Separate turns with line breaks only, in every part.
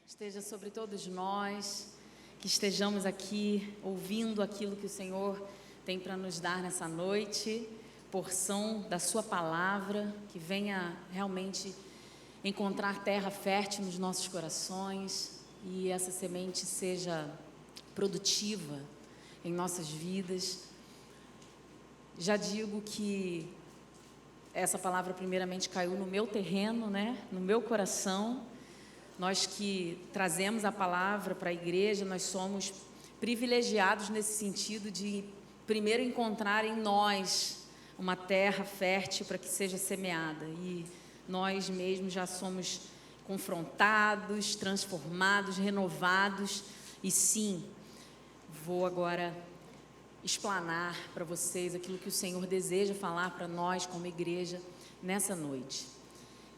esteja sobre todos nós, que estejamos aqui ouvindo aquilo que o Senhor tem para nos dar nessa noite, porção da sua palavra, que venha realmente encontrar terra fértil nos nossos corações e essa semente seja produtiva em nossas vidas. Já digo que essa palavra primeiramente caiu no meu terreno, no meu coração. Nós que trazemos a palavra para a igreja, nós somos privilegiados nesse sentido de primeiro encontrar em nós uma terra fértil para que seja semeada. E nós mesmos já somos confrontados, transformados, renovados. E sim, vou agora explanar para vocês aquilo que o Senhor deseja falar para nós como igreja nessa noite.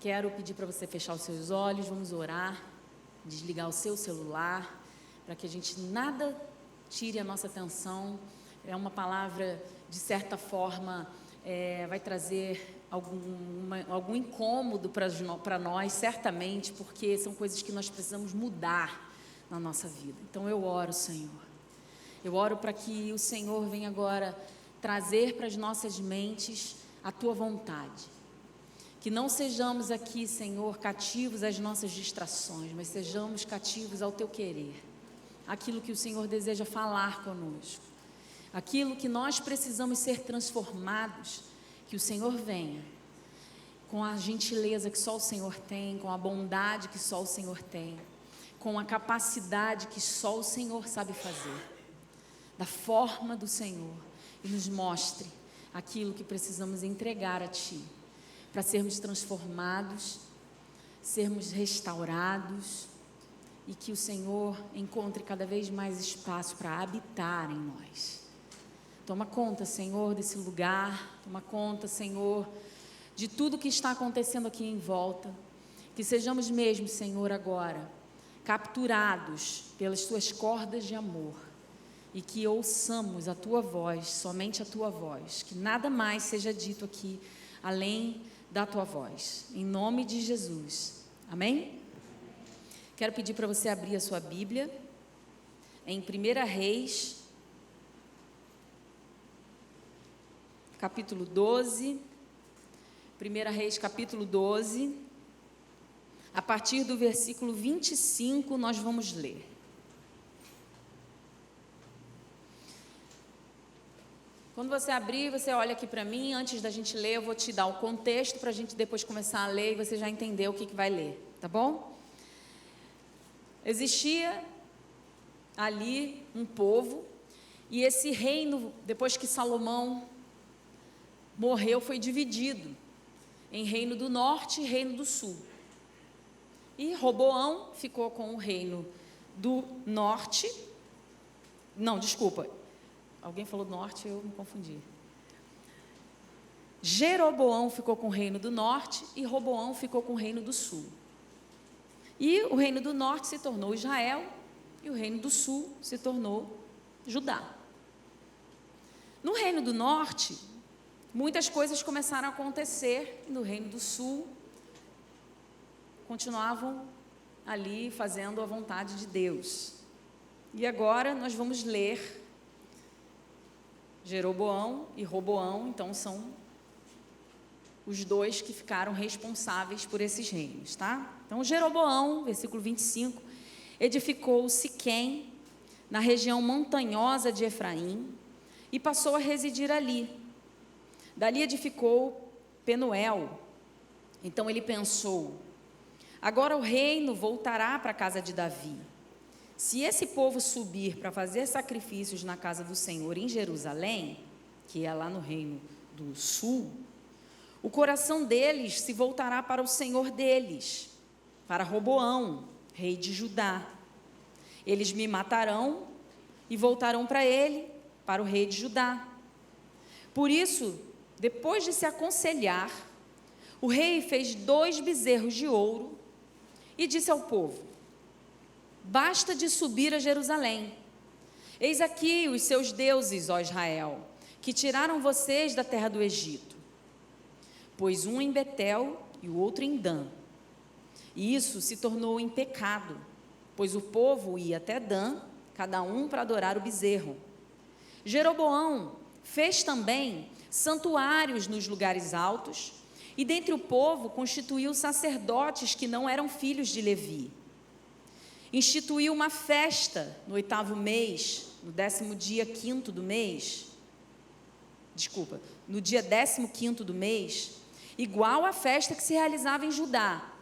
Quero pedir para você fechar os seus olhos, vamos orar, desligar o seu celular, para que a gente nada tire a nossa atenção. É uma palavra, de certa forma, vai trazer algum incômodo para nós, certamente, porque são coisas que nós precisamos mudar na nossa vida. Então eu oro, Senhor. Eu oro para que o Senhor venha agora trazer para as nossas mentes a Tua vontade. Que não sejamos aqui, Senhor, cativos às nossas distrações, mas sejamos cativos ao Teu querer. Aquilo que o Senhor deseja falar conosco. Aquilo que nós precisamos ser transformados, que o Senhor venha com a gentileza que só o Senhor tem, com a bondade que só o Senhor tem, com a capacidade que só o Senhor sabe fazer, da forma do Senhor, e nos mostre aquilo que precisamos entregar a Ti, para sermos transformados, sermos restaurados, e que o Senhor encontre cada vez mais espaço para habitar em nós. Toma conta, Senhor, desse lugar, toma conta, Senhor, de tudo que está acontecendo aqui em volta, que sejamos mesmo, Senhor, agora, capturados pelas Tuas cordas de amor, e que ouçamos a Tua voz, somente a Tua voz, que nada mais seja dito aqui, além da Tua voz, em nome de Jesus, amém? Quero pedir para você abrir a sua Bíblia, em 1 Reis, capítulo 12, 1 Reis, capítulo 12, a partir do versículo 25, nós vamos ler. Quando você abrir, você olha aqui para mim, antes da gente ler, eu vou te dar o contexto para a gente depois começar a ler e você já entender o que vai ler, tá bom? Existia ali um povo, e esse reino, depois que Salomão morreu, foi dividido em reino do norte e reino do sul. E Roboão ficou com o reino do norte, alguém falou norte, eu me confundi. Jeroboão ficou com o reino do norte e Roboão ficou com o reino do sul. E o reino do norte se tornou Israel e o reino do sul se tornou Judá. No reino do norte, muitas coisas começaram a acontecer, e no reino do sul, continuavam ali fazendo a vontade de Deus. E agora nós vamos ler Jeroboão e Roboão, então são os dois que ficaram responsáveis por esses reinos, tá? Então Jeroboão, versículo 25, edificou Siquém, na região montanhosa de Efraim, e passou a residir ali. Dali edificou Penuel. Então ele pensou: agora o reino voltará para a casa de Davi. Se esse povo subir para fazer sacrifícios na casa do Senhor em Jerusalém, que é lá no reino do sul, o coração deles se voltará para o Senhor deles, para Roboão, rei de Judá. Eles me matarão e voltarão para ele, para o rei de Judá. Por isso, depois de se aconselhar, o rei fez 2 bezerros de ouro e disse ao povo: basta de subir a Jerusalém. Eis aqui os seus deuses, ó Israel, que tiraram vocês da terra do Egito. Pois um em Betel e o outro em Dan. E isso se tornou em pecado. pois o povo ia até Dan, cada um para adorar o bezerro. Jeroboão fez também santuários nos lugares altos, e dentre o povo constituiu sacerdotes que não eram filhos de Levi. Instituiu uma festa no 8º mês, no 15º dia do mês, no dia 15º do mês, igual à festa que se realizava em Judá,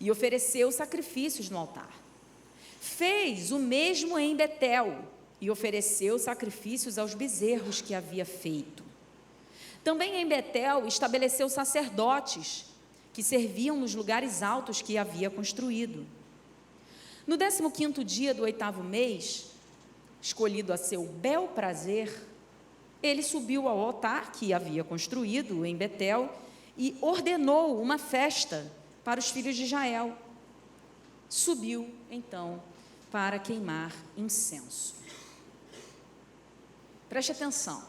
e ofereceu sacrifícios no altar. Fez o mesmo em Betel, e ofereceu sacrifícios aos bezerros que havia feito. Também em Betel estabeleceu sacerdotes, que serviam nos lugares altos que havia construído. No 15º dia do 8º mês, escolhido a seu bel prazer, ele subiu ao altar que havia construído em Betel e ordenou uma festa para os filhos de Israel. Subiu, então, para queimar incenso. Preste atenção.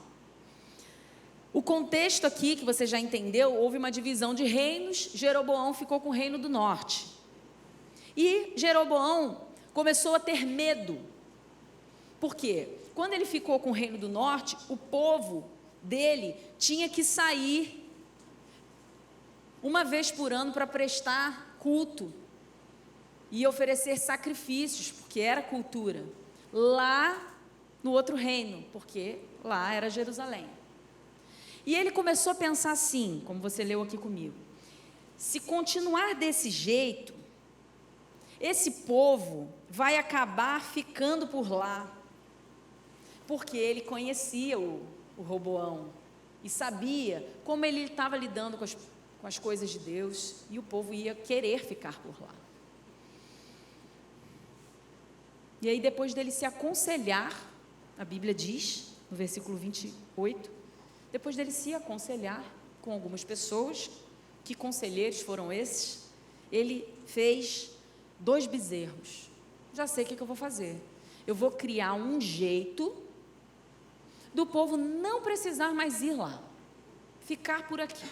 O contexto aqui, que você já entendeu, houve uma divisão de reinos, Jeroboão ficou com o reino do norte. E Jeroboão começou a ter medo. Por quê? Quando ele ficou com o reino do norte, o povo dele tinha que sair uma vez por ano para prestar culto e oferecer sacrifícios, porque era cultura, lá no outro reino, porque lá era Jerusalém. E ele começou a pensar assim, como você leu aqui comigo: se continuar desse jeito, esse povo vai acabar ficando por lá, porque ele conhecia o Roboão e sabia como ele estava lidando com as coisas de Deus, e o povo ia querer ficar por lá. E aí, depois dele se aconselhar, a Bíblia diz, no versículo 28, depois dele se aconselhar com algumas pessoas, que conselheiros foram esses? Ele fez 2 bezerros. Já sei o que eu vou fazer. Eu vou criar um jeito do povo não precisar mais ir lá, ficar por aqui.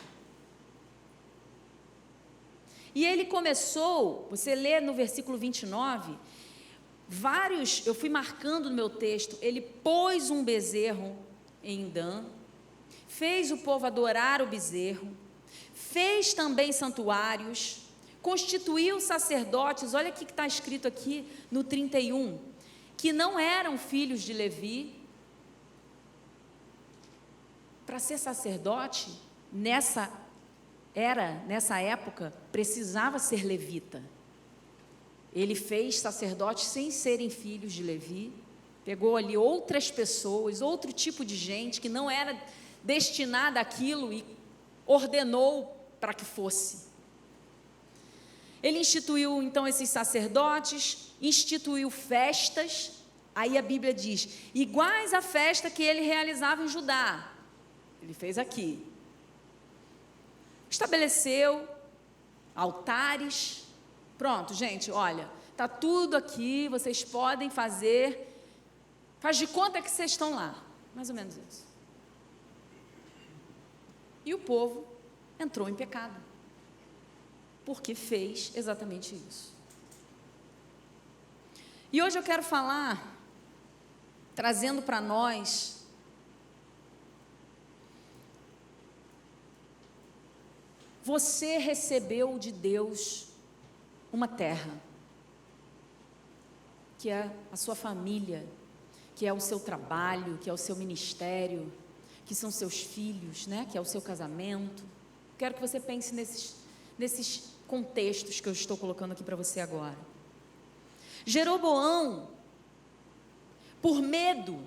E ele começou, você lê no versículo 29, eu fui marcando no meu texto, ele pôs um bezerro em Dan, fez o povo adorar o bezerro, fez também santuários, constituiu sacerdotes. Olha o que está escrito aqui no 31, que não eram filhos de Levi. Para ser sacerdote, nessa época, precisava ser levita. Ele fez sacerdotes sem serem filhos de Levi, pegou ali outras pessoas, outro tipo de gente que não era destinada àquilo e ordenou para que fosse. Ele instituiu então esses sacerdotes, instituiu festas, aí a Bíblia diz, iguais à festa que ele realizava em Judá, ele fez aqui. Estabeleceu altares. Pronto, gente, olha, está tudo aqui, vocês podem fazer, faz de conta que vocês estão lá, mais ou menos isso. E o povo entrou em pecado, porque fez exatamente isso. E hoje eu quero falar, trazendo para nós, você recebeu de Deus uma terra, que é a sua família, que é o seu trabalho, que é o seu ministério, que são seus filhos, né? Que é o seu casamento. Quero que você pense nesses contextos que eu estou colocando aqui para você agora. Jeroboão, por medo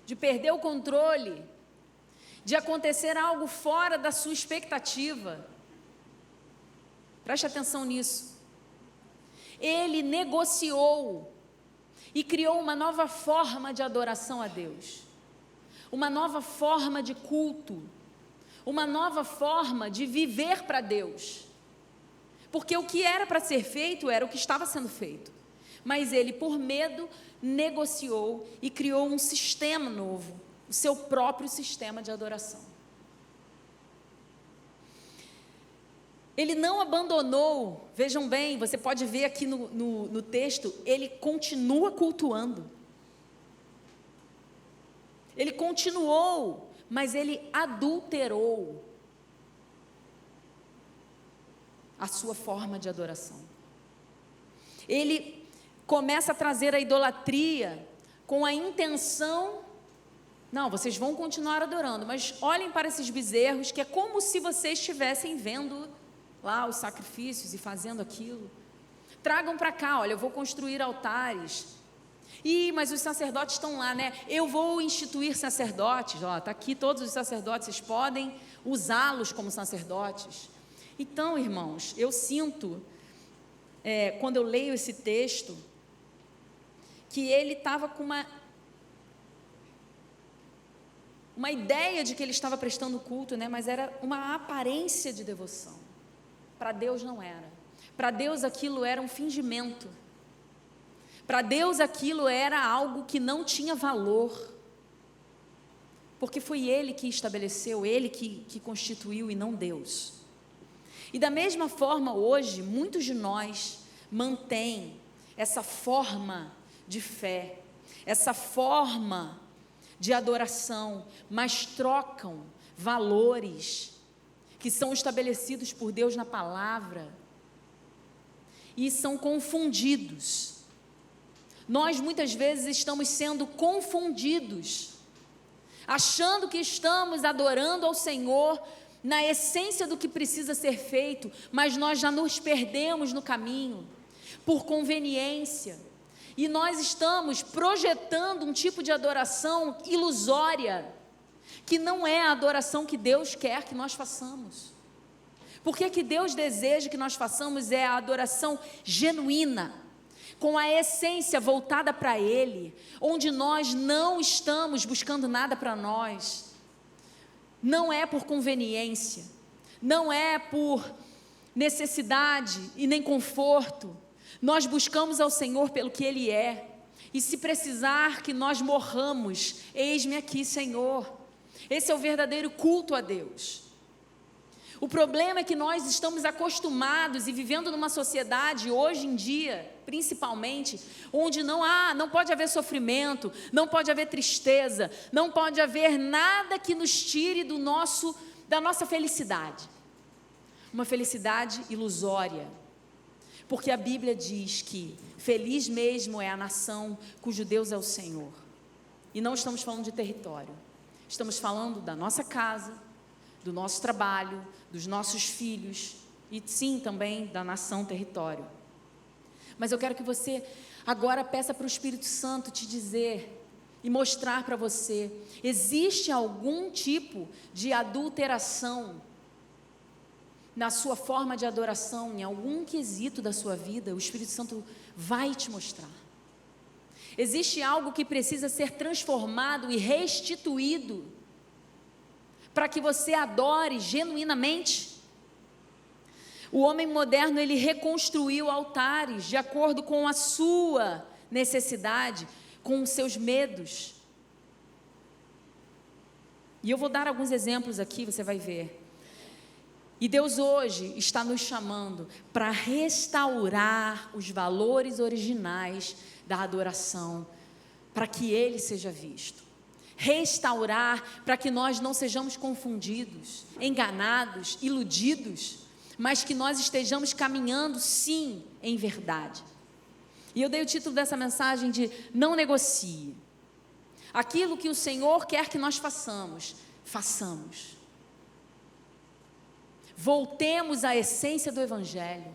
de perder o controle, de acontecer algo fora da sua expectativa, preste atenção nisso, ele negociou e criou uma nova forma de adoração a Deus, uma nova forma de culto, uma nova forma de viver para Deus, porque o que era para ser feito era o que estava sendo feito, mas ele, por medo, negociou e criou um sistema novo, o seu próprio sistema de adoração. Ele não abandonou, vejam bem, você pode ver aqui no texto, ele continua cultuando. Ele continuou, mas ele adulterou a sua forma de adoração. Ele começa a trazer a idolatria com a intenção, não, vocês vão continuar adorando, mas olhem para esses bezerros, que é como se vocês estivessem vendo lá os sacrifícios e fazendo aquilo. Tragam para cá, olha, eu vou construir altares. Mas os sacerdotes estão lá, né? Eu vou instituir sacerdotes, ó, está aqui todos os sacerdotes, vocês podem usá-los como sacerdotes. Então, irmãos, eu sinto, quando eu leio esse texto, que ele estava com uma ideia de que ele estava prestando culto, né? Mas era uma aparência de devoção. Para Deus não era. Para Deus aquilo era um fingimento. Para Deus aquilo era algo que não tinha valor. Porque foi Ele que estabeleceu, Ele que constituiu e não Deus. E da mesma forma hoje, muitos de nós mantêm essa forma de fé, essa forma de adoração, mas trocam valores que são estabelecidos por Deus na palavra e são confundidos. Nós muitas vezes estamos sendo confundidos, achando que estamos adorando ao Senhor na essência do que precisa ser feito, mas nós já nos perdemos no caminho, por conveniência, e nós estamos projetando um tipo de adoração ilusória, que não é a adoração que Deus quer que nós façamos. Porque que Deus deseja que nós façamos é a adoração genuína, com a essência voltada para Ele, onde nós não estamos buscando nada para nós, não é por conveniência, não é por necessidade e nem conforto, nós buscamos ao Senhor pelo que Ele é, e se precisar que nós morramos, eis-me aqui, Senhor. Esse é o verdadeiro culto a Deus. O problema é que nós estamos acostumados e vivendo numa sociedade hoje em dia, principalmente, onde não pode haver sofrimento, não pode haver tristeza, não pode haver nada que nos tire da nossa felicidade. Uma felicidade ilusória. Porque a Bíblia diz que feliz mesmo é a nação cujo Deus é o Senhor. E não estamos falando de território. Estamos falando da nossa casa, do nosso trabalho, dos nossos filhos e sim também da nação território. Mas eu quero que você agora peça para o Espírito Santo te dizer e mostrar para você, existe algum tipo de adulteração na sua forma de adoração, em algum quesito da sua vida? O Espírito Santo vai te mostrar. Existe algo que precisa ser transformado e restituído para que você adore genuinamente. O homem moderno, ele reconstruiu altares de acordo com a sua necessidade, com os seus medos. E eu vou dar alguns exemplos aqui, você vai ver. E Deus hoje está nos chamando para restaurar os valores originais da adoração, para que Ele seja visto. Restaurar para que nós não sejamos confundidos, enganados, iludidos, mas que nós estejamos caminhando sim em verdade. E eu dei o título dessa mensagem de não negocie. Aquilo que o Senhor quer que nós façamos, façamos. Voltemos à essência do Evangelho,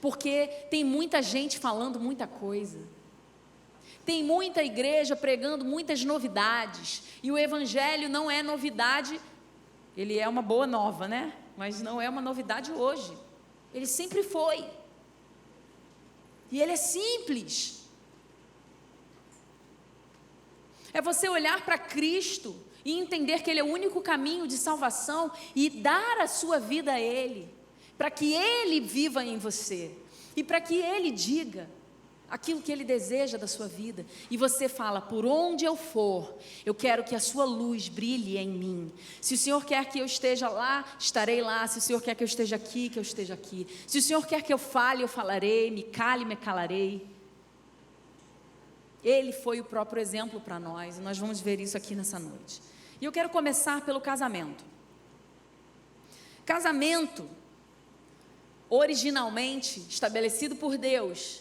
porque tem muita gente falando muita coisa, tem muita igreja pregando muitas novidades, e o Evangelho não é novidade, ele é uma boa nova, né? Mas não é uma novidade hoje, ele sempre foi, e ele é simples, é você olhar para Cristo, e entender que Ele é o único caminho de salvação e dar a sua vida a Ele, para que Ele viva em você e para que Ele diga aquilo que Ele deseja da sua vida, e você fala: por onde eu for, eu quero que a sua luz brilhe em mim. Se o Senhor quer que eu esteja lá, estarei lá. Se o Senhor quer que eu esteja aqui, que eu esteja aqui. Se o Senhor quer que eu fale, eu falarei. Me cale, me calarei. Ele foi o próprio exemplo para nós, e nós vamos ver isso aqui nessa noite. E eu quero começar pelo casamento. Casamento, originalmente estabelecido por Deus,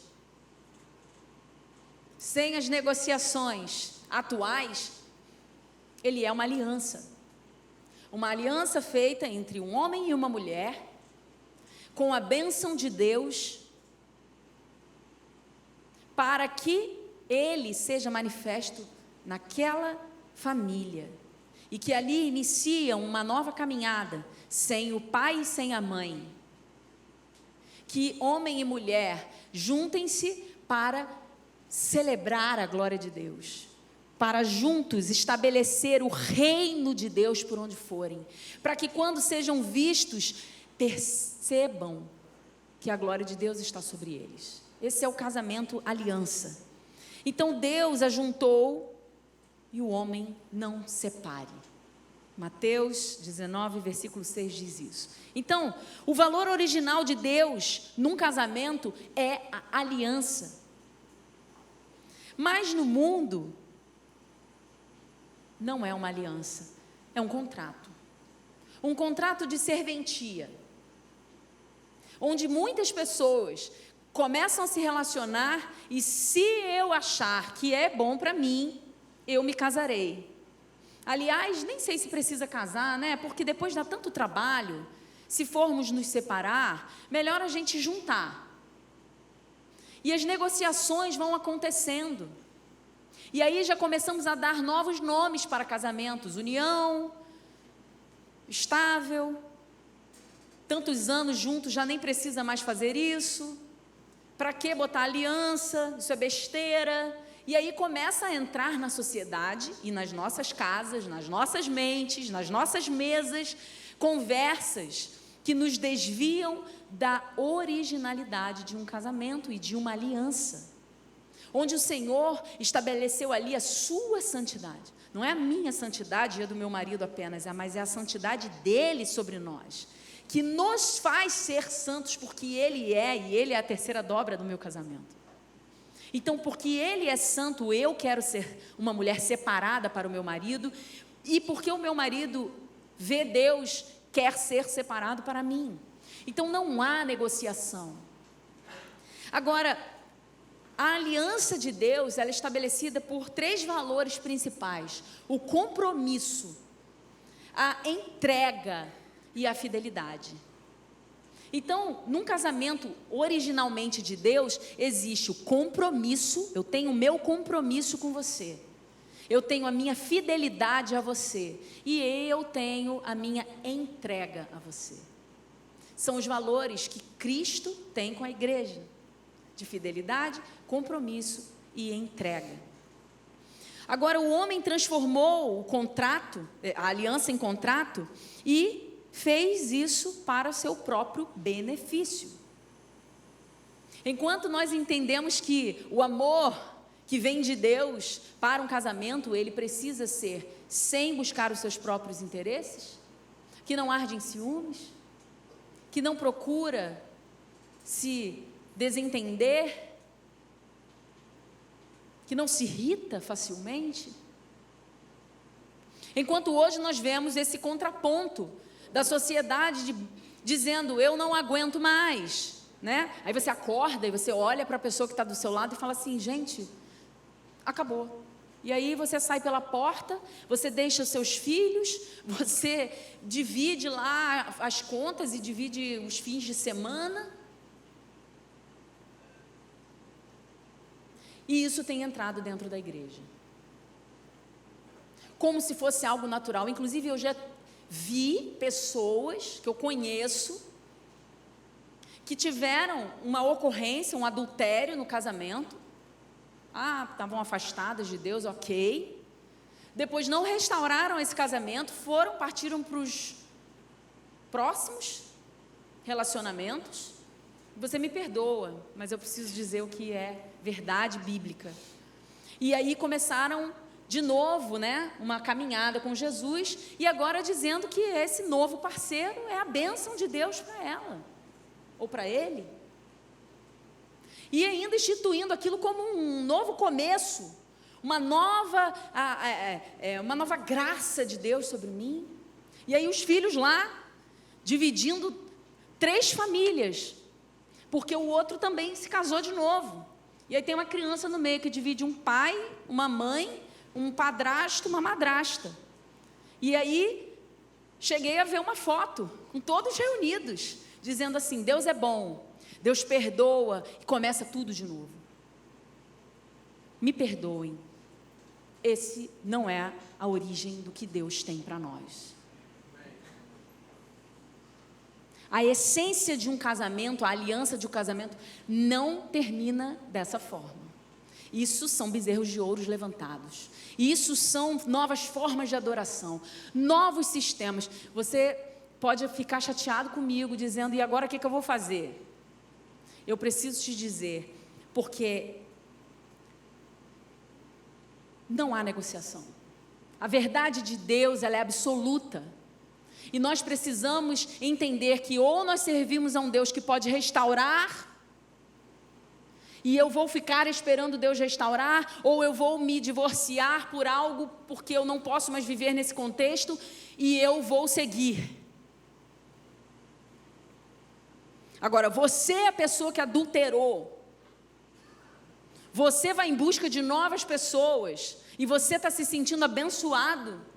sem as negociações atuais, ele é uma aliança. Uma aliança feita entre um homem e uma mulher, com a bênção de Deus, para que ele seja manifesto naquela família, e que ali inicia uma nova caminhada, sem o pai e sem a mãe. Que homem e mulher juntem-se para celebrar a glória de Deus, para juntos estabelecer o reino de Deus por onde forem, para que quando sejam vistos, percebam que a glória de Deus está sobre eles. Esse é o casamento aliança. Então Deus ajuntou e o homem não separe. Mateus 19, versículo 6 diz isso. Então, o valor original de Deus num casamento é a aliança. Mas no mundo, não é uma aliança, é um contrato. Um contrato de serventia, onde muitas pessoas começam a se relacionar e, se eu achar que é bom para mim, eu me casarei. Aliás, nem sei se precisa casar, né? Porque depois dá tanto trabalho. Se formos nos separar, melhor a gente juntar. E as negociações vão acontecendo. E aí já começamos a dar novos nomes para casamentos. União, estável, tantos anos juntos, já nem precisa mais fazer isso. Para que botar aliança? Isso é besteira. E aí começa a entrar na sociedade e nas nossas casas, nas nossas mentes, nas nossas mesas, conversas que nos desviam da originalidade de um casamento e de uma aliança, onde o Senhor estabeleceu ali a sua santidade. Não é a minha santidade e a do meu marido apenas, mas é a santidade dele sobre nós, que nos faz ser santos, porque ele é, e ele é a terceira dobra do meu casamento. Então, porque ele é santo, eu quero ser uma mulher separada para o meu marido, e porque o meu marido vê Deus, quer ser separado para mim. Então, não há negociação. Agora, a aliança de Deus, ela é estabelecida por 3 valores principais: o compromisso, a entrega e a fidelidade. Então, num casamento originalmente de Deus, existe o compromisso. Eu tenho o meu compromisso com você, eu tenho a minha fidelidade a você, e eu tenho a minha entrega a você. São os valores que Cristo tem com a igreja, de fidelidade, compromisso e entrega. Agora, o homem transformou o contrato, a aliança em contrato, e fez isso para o seu próprio benefício. Enquanto nós entendemos que o amor que vem de Deus para um casamento, ele precisa ser sem buscar os seus próprios interesses, que não arde em ciúmes, que não procura se desentender, que não se irrita facilmente. Enquanto hoje nós vemos esse contraponto da sociedade dizendo: eu não aguento mais, né? Aí você acorda e você olha para a pessoa que está do seu lado e fala assim: gente, acabou. E aí você sai pela porta, você deixa os seus filhos, você divide lá as contas e divide os fins de semana. E isso tem entrado dentro da igreja, como se fosse algo natural. Inclusive, eu já vi pessoas que eu conheço que tiveram uma ocorrência, um adultério no casamento. Estavam afastadas de Deus, ok. Depois não restauraram esse casamento, partiram para os próximos relacionamentos, Você me perdoa, mas eu preciso dizer o que é verdade bíblica. E aí começaram de novo, né, uma caminhada com Jesus, e agora dizendo que esse novo parceiro é a bênção de Deus para ela, ou para ele. E ainda instituindo aquilo como um novo começo, uma nova graça de Deus sobre mim. E aí os filhos lá, dividindo 3 famílias, porque o outro também se casou de novo. E aí tem uma criança no meio que divide um pai, uma mãe, um padrasto, uma madrasta. E aí cheguei a ver uma foto com todos reunidos, dizendo assim: Deus é bom, Deus perdoa, e começa tudo de novo. Me perdoem, esse não é a origem do que Deus tem para nós. A essência de um casamento, a aliança de um casamento, não termina dessa forma. Isso são bezerros de ouro levantados. Isso são novas formas de adoração, novos sistemas. Você pode ficar chateado comigo, dizendo: e agora o que eu vou fazer? Eu preciso te dizer, porque não há negociação. A verdade de Deus, ela é absoluta. E nós precisamos entender que ou nós servimos a um Deus que pode restaurar, e eu vou ficar esperando Deus restaurar, ou eu vou me divorciar por algo, porque eu não posso mais viver nesse contexto, e eu vou seguir. Agora, você é a pessoa que adulterou, você vai em busca de novas pessoas, e você está se sentindo abençoado,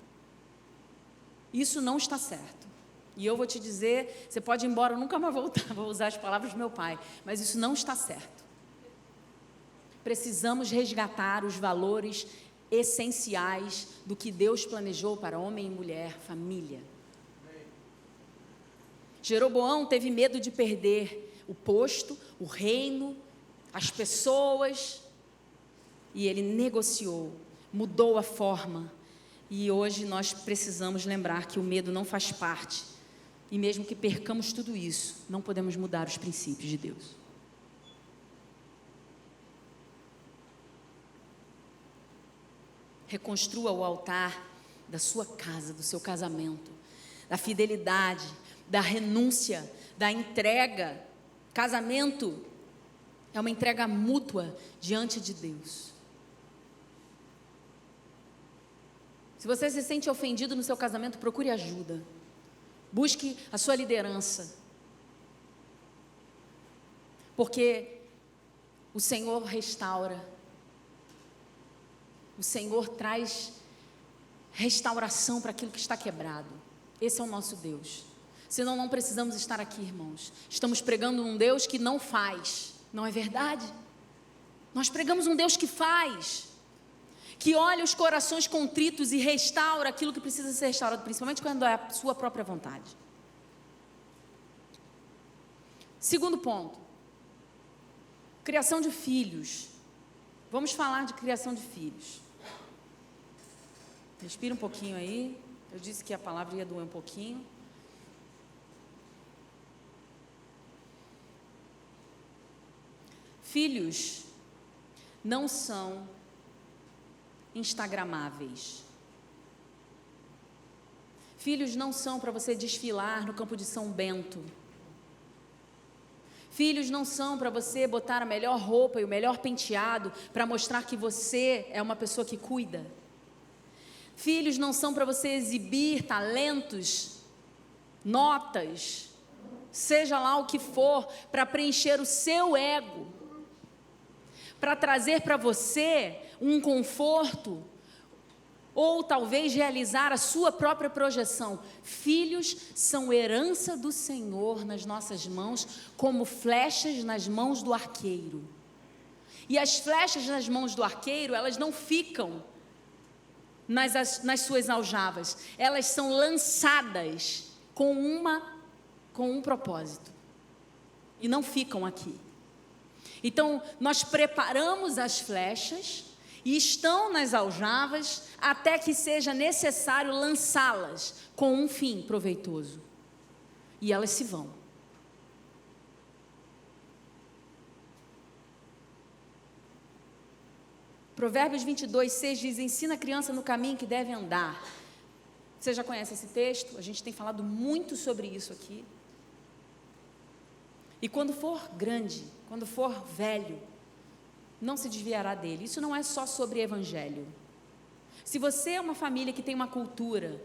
isso não está certo. E eu vou te dizer, você pode ir embora, eu nunca mais voltar, vou usar as palavras do meu pai, mas isso não está certo. Precisamos resgatar os valores essenciais do que Deus planejou para homem e mulher, família. Jeroboão teve medo de perder o posto, o reino, as pessoas, e ele negociou, mudou a forma. E hoje nós precisamos lembrar que o medo não faz parte. E mesmo que percamos tudo isso, não podemos mudar os princípios de Deus. Reconstrua o altar da sua casa, do seu casamento, da fidelidade, da renúncia, da entrega. Casamento é uma entrega mútua diante de Deus. Se você se sente ofendido no seu casamento, procure ajuda. Busque a sua liderança. Porque o Senhor restaura. O Senhor traz restauração para aquilo que está quebrado. Esse é o nosso Deus. Senão não precisamos estar aqui, irmãos. Estamos pregando um Deus que não faz. Não é verdade? Nós pregamos um Deus que faz. Que olha os corações contritos e restaura aquilo que precisa ser restaurado, principalmente quando é a sua própria vontade. Segundo ponto, criação de filhos. Vamos falar de criação de filhos. Respira um pouquinho aí. Eu disse que a palavra ia doer um pouquinho. Filhos não são instagramáveis. Filhos não são para você desfilar no campo de São Bento. Filhos não são para você botar a melhor roupa e o melhor penteado para mostrar que você é uma pessoa que cuida. Filhos não são para você exibir talentos, notas, seja lá o que for, para preencher o seu ego, para trazer para você um conforto, ou talvez realizar a sua própria projeção. Filhos são herança do Senhor nas nossas mãos, como flechas nas mãos do arqueiro. E as flechas nas mãos do arqueiro, elas não ficam nas suas aljavas, elas são lançadas com um propósito, e não ficam aqui. Então, nós preparamos as flechas, e estão nas aljavas até que seja necessário lançá-las com um fim proveitoso. E elas se vão. Provérbios 22:6 diz: ensina a criança no caminho que deve andar. Você já conhece esse texto? A gente tem falado muito sobre isso aqui. E quando for grande, quando for velho, não se desviará dele. Isso não é só sobre evangelho. Se você é uma família que tem uma cultura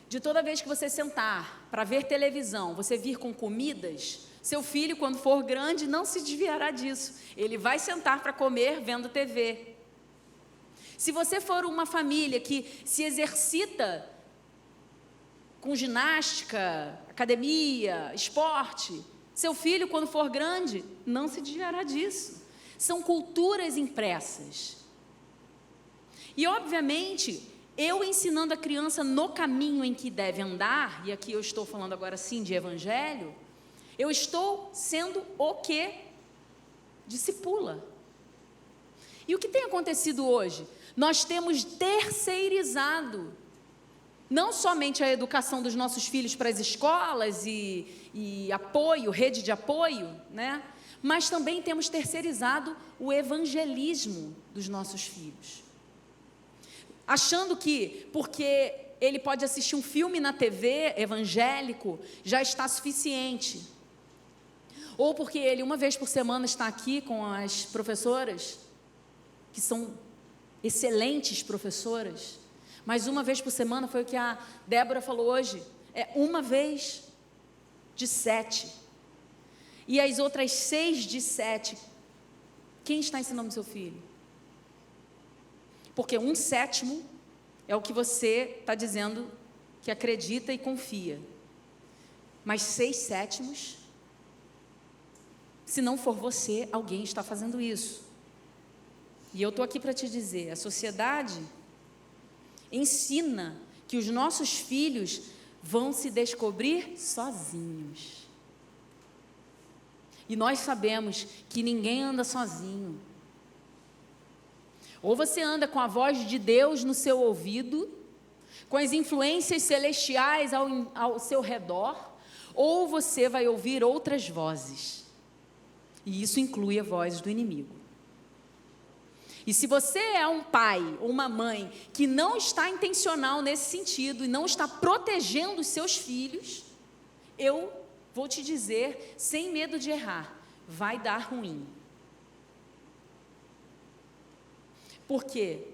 de toda vez que você sentar para ver televisão, você vir com comidas, seu filho, quando for grande, não se desviará disso. Ele vai sentar para comer vendo TV. Se você for uma família que se exercita com ginástica, academia, esporte, seu filho, quando for grande, não se desviará disso. São culturas impressas. E, obviamente, eu ensinando a criança no caminho em que deve andar, e aqui eu estou falando agora sim de evangelho, eu estou sendo o que? Discipula. E o que tem acontecido hoje? Nós temos terceirizado não somente a educação dos nossos filhos para as escolas e apoio, rede de apoio, né? Mas também temos terceirizado o evangelismo dos nossos filhos. Achando que, porque ele pode assistir um filme na TV evangélico, já está suficiente. Ou porque ele, uma vez por semana, está aqui com as professoras, que são excelentes professoras, mas uma vez por semana, foi o que a Débora falou hoje, é uma vez de 7. E as outras 6 de 7, quem está ensinando seu filho? Porque 1/7 é o que você está dizendo que acredita e confia. Mas 6/7, se não for você, alguém está fazendo isso. E eu estou aqui para te dizer, a sociedade ensina que os nossos filhos vão se descobrir sozinhos. E nós sabemos que ninguém anda sozinho. Ou você anda com a voz de Deus no seu ouvido, com as influências celestiais ao seu redor, ou você vai ouvir outras vozes. E isso inclui a voz do inimigo. E se você é um pai ou uma mãe que não está intencional nesse sentido e não está protegendo os seus filhos, eu vou te dizer, sem medo de errar, vai dar ruim. Por quê?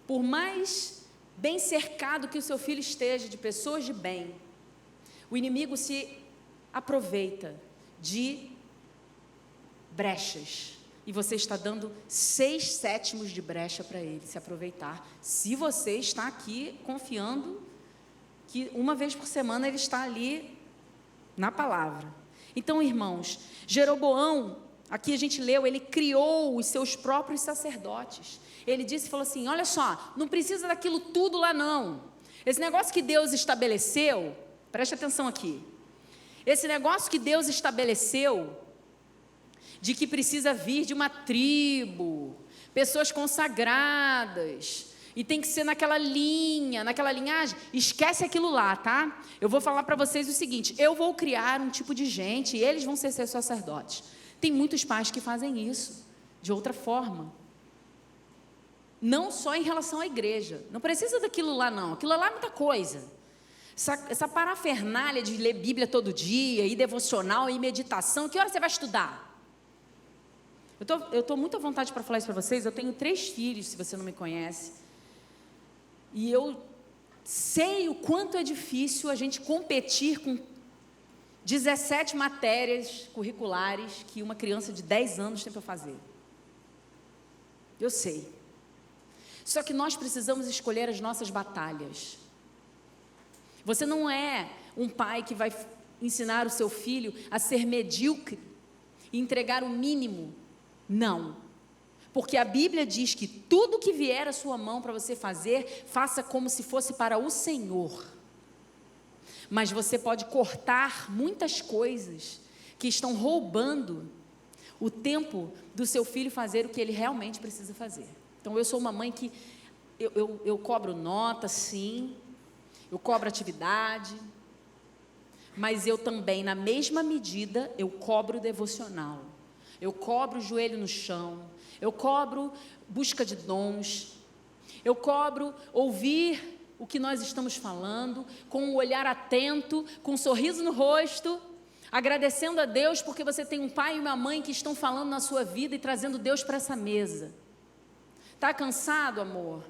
Por mais bem cercado que o seu filho esteja de pessoas de bem, o inimigo se aproveita de brechas. E você está dando 6/7 de brecha para ele se aproveitar. Se você está aqui confiando que uma vez por semana ele está ali na palavra. Então, irmãos, Jeroboão, aqui a gente leu, ele criou os seus próprios sacerdotes. Ele disse, falou assim, olha só, não precisa daquilo tudo lá não. Esse negócio que Deus estabeleceu, preste atenção aqui. Esse negócio que Deus estabeleceu, de que precisa vir de uma tribo, pessoas consagradas, e tem que ser naquela linha, naquela linhagem, esquece aquilo lá, tá? Eu vou falar para vocês o seguinte, eu vou criar um tipo de gente, e eles vão ser seus sacerdotes. Tem muitos pais que fazem isso, de outra forma. Não só em relação à igreja, não precisa daquilo lá não, aquilo lá é muita coisa. Essa parafernália de ler Bíblia todo dia, e devocional, e meditação, que hora você vai estudar? Eu estou muito à vontade para falar isso para vocês. Eu tenho 3 filhos, se você não me conhece, e eu sei o quanto é difícil a gente competir com 17 matérias curriculares que uma criança de 10 anos tem para fazer. Eu sei. Só que nós precisamos escolher as nossas batalhas. Você não é um pai que vai ensinar o seu filho a ser medíocre e entregar o mínimo. Não, porque a Bíblia diz que tudo que vier à sua mão para você fazer, faça como se fosse para o Senhor. Mas você pode cortar muitas coisas que estão roubando o tempo do seu filho fazer o que ele realmente precisa fazer. Então eu sou uma mãe que eu cobro nota, sim, eu cobro atividade, mas eu também, na mesma medida, eu cobro devocional. eu cobro o joelho no chão, eu cobro busca de dons, eu cobro ouvir o que nós estamos falando, com um olhar atento, com um sorriso no rosto, agradecendo a Deus porque você tem um pai e uma mãe que estão falando na sua vida e trazendo Deus para essa mesa. Está cansado, amor?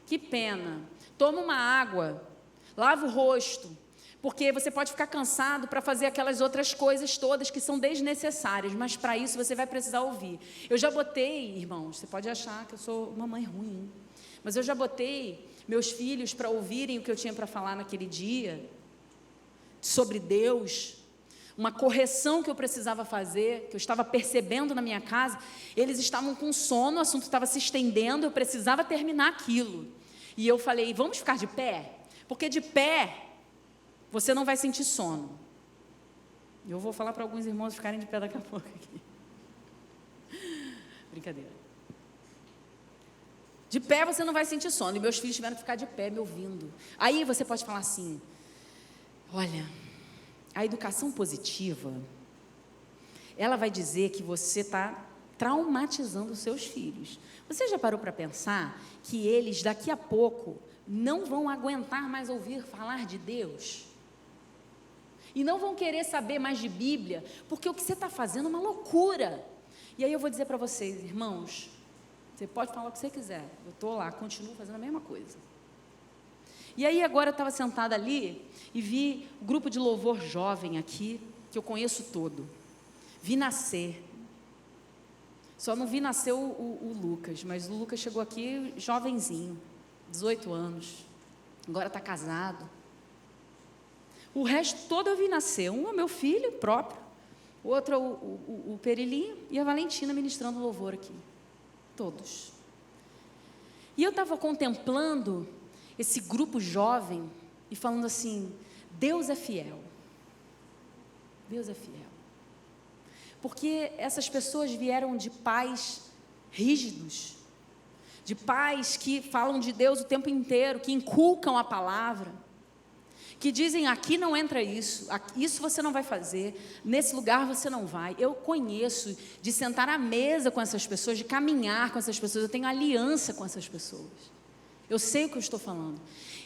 Que pena. Toma uma água, lava o rosto, porque você pode ficar cansado para fazer aquelas outras coisas todas que são desnecessárias, mas para isso você vai precisar ouvir. Eu já botei, irmãos, você pode achar que eu sou uma mãe ruim, mas eu já botei meus filhos para ouvirem o que eu tinha para falar naquele dia, sobre Deus, uma correção que eu precisava fazer, que eu estava percebendo na minha casa. Eles estavam com sono, o assunto estava se estendendo, eu precisava terminar aquilo. E eu falei, vamos ficar de pé? Porque de pé, você não vai sentir sono. Eu vou falar para alguns irmãos ficarem de pé daqui a pouco aqui. Brincadeira. De pé você não vai sentir sono. E meus filhos tiveram que ficar de pé me ouvindo. Aí você pode falar assim, olha, a educação positiva, ela vai dizer que você está traumatizando os seus filhos. Você já parou para pensar que eles daqui a pouco não vão aguentar mais ouvir falar de Deus? E não vão querer saber mais de Bíblia, porque o que você está fazendo é uma loucura. E aí eu vou dizer para vocês, irmãos, você pode falar o que você quiser, eu estou lá, continuo fazendo a mesma coisa. E aí agora eu estava sentada ali e vi o grupo de louvor jovem aqui, que eu conheço todo. Vi nascer. Só não vi nascer o Lucas, mas o Lucas chegou aqui jovenzinho, 18 anos, agora está casado. O resto todo eu vi nascer. Um é meu filho próprio, o outro é o Perilinho e a Valentina ministrando louvor aqui. Todos. E eu estava contemplando esse grupo jovem e falando assim, Deus é fiel. Deus é fiel. Porque essas pessoas vieram de pais rígidos, de pais que falam de Deus o tempo inteiro, que inculcam a palavra, que dizem, aqui não entra isso, isso você não vai fazer, nesse lugar você não vai. Eu conheço de sentar à mesa com essas pessoas, de caminhar com essas pessoas, eu tenho aliança com essas pessoas. Eu sei o que eu estou falando.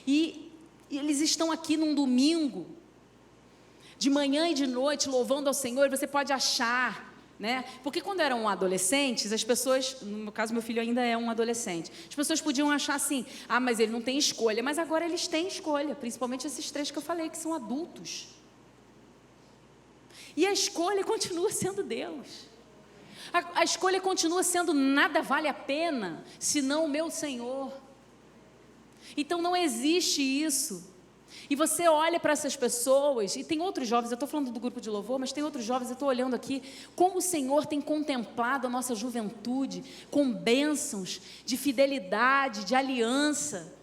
E eles estão aqui num domingo, de manhã e de noite, louvando ao Senhor. Você pode achar, né? Porque quando eram adolescentes, as pessoas, no meu caso, meu filho ainda é um adolescente, as pessoas podiam achar assim, mas ele não tem escolha. Mas agora eles têm escolha, principalmente esses 3 que eu falei, que são adultos. E a escolha continua sendo Deus. A escolha continua sendo, nada vale a pena, senão o meu Senhor. Então não existe isso. E você olha para essas pessoas, e tem outros jovens, eu estou falando do grupo de louvor, mas tem outros jovens, eu estou olhando aqui, como o Senhor tem contemplado a nossa juventude, com bênçãos de fidelidade, de aliança,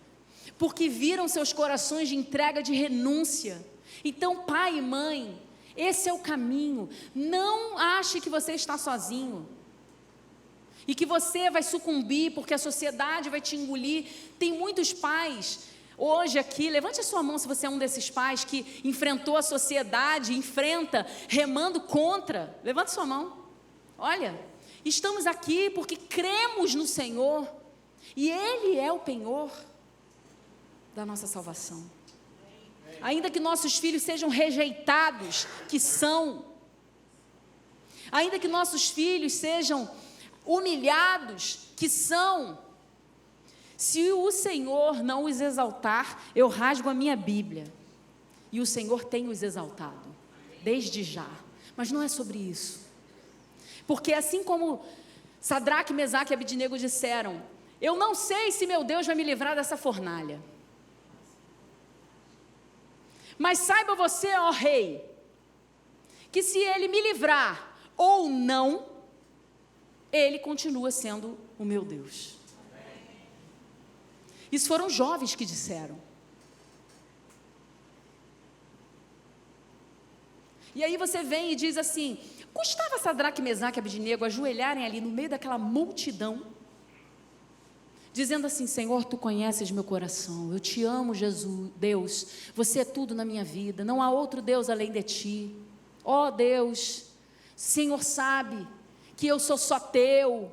porque viram seus corações de entrega, de renúncia. Então, pai e mãe, esse é o caminho. Não ache que você está sozinho, e que você vai sucumbir, porque a sociedade vai te engolir. Tem muitos pais hoje aqui, levante a sua mão se você é um desses pais que enfrentou a sociedade, enfrenta, remando contra. Levante sua mão. Olha, estamos aqui porque cremos no Senhor, e Ele é o penhor da nossa salvação. Ainda que nossos filhos sejam rejeitados, que são, ainda que nossos filhos sejam humilhados, que são, se o Senhor não os exaltar, eu rasgo a minha Bíblia, e o Senhor tem os exaltado, desde já. Mas não é sobre isso, porque assim como Sadraque, Mesaque e Abidnego disseram, eu não sei se meu Deus vai me livrar dessa fornalha, mas saiba você, ó rei, que se Ele me livrar ou não, Ele continua sendo o meu Deus. Isso foram jovens que disseram. E aí você vem e diz assim, custava Sadraque, Mesaque e Abidnego ajoelharem ali no meio daquela multidão, dizendo assim, Senhor, Tu conheces meu coração, eu te amo, Jesus, Deus, você é tudo na minha vida, não há outro Deus além de Ti. Ó Deus, Senhor sabe que eu sou só teu.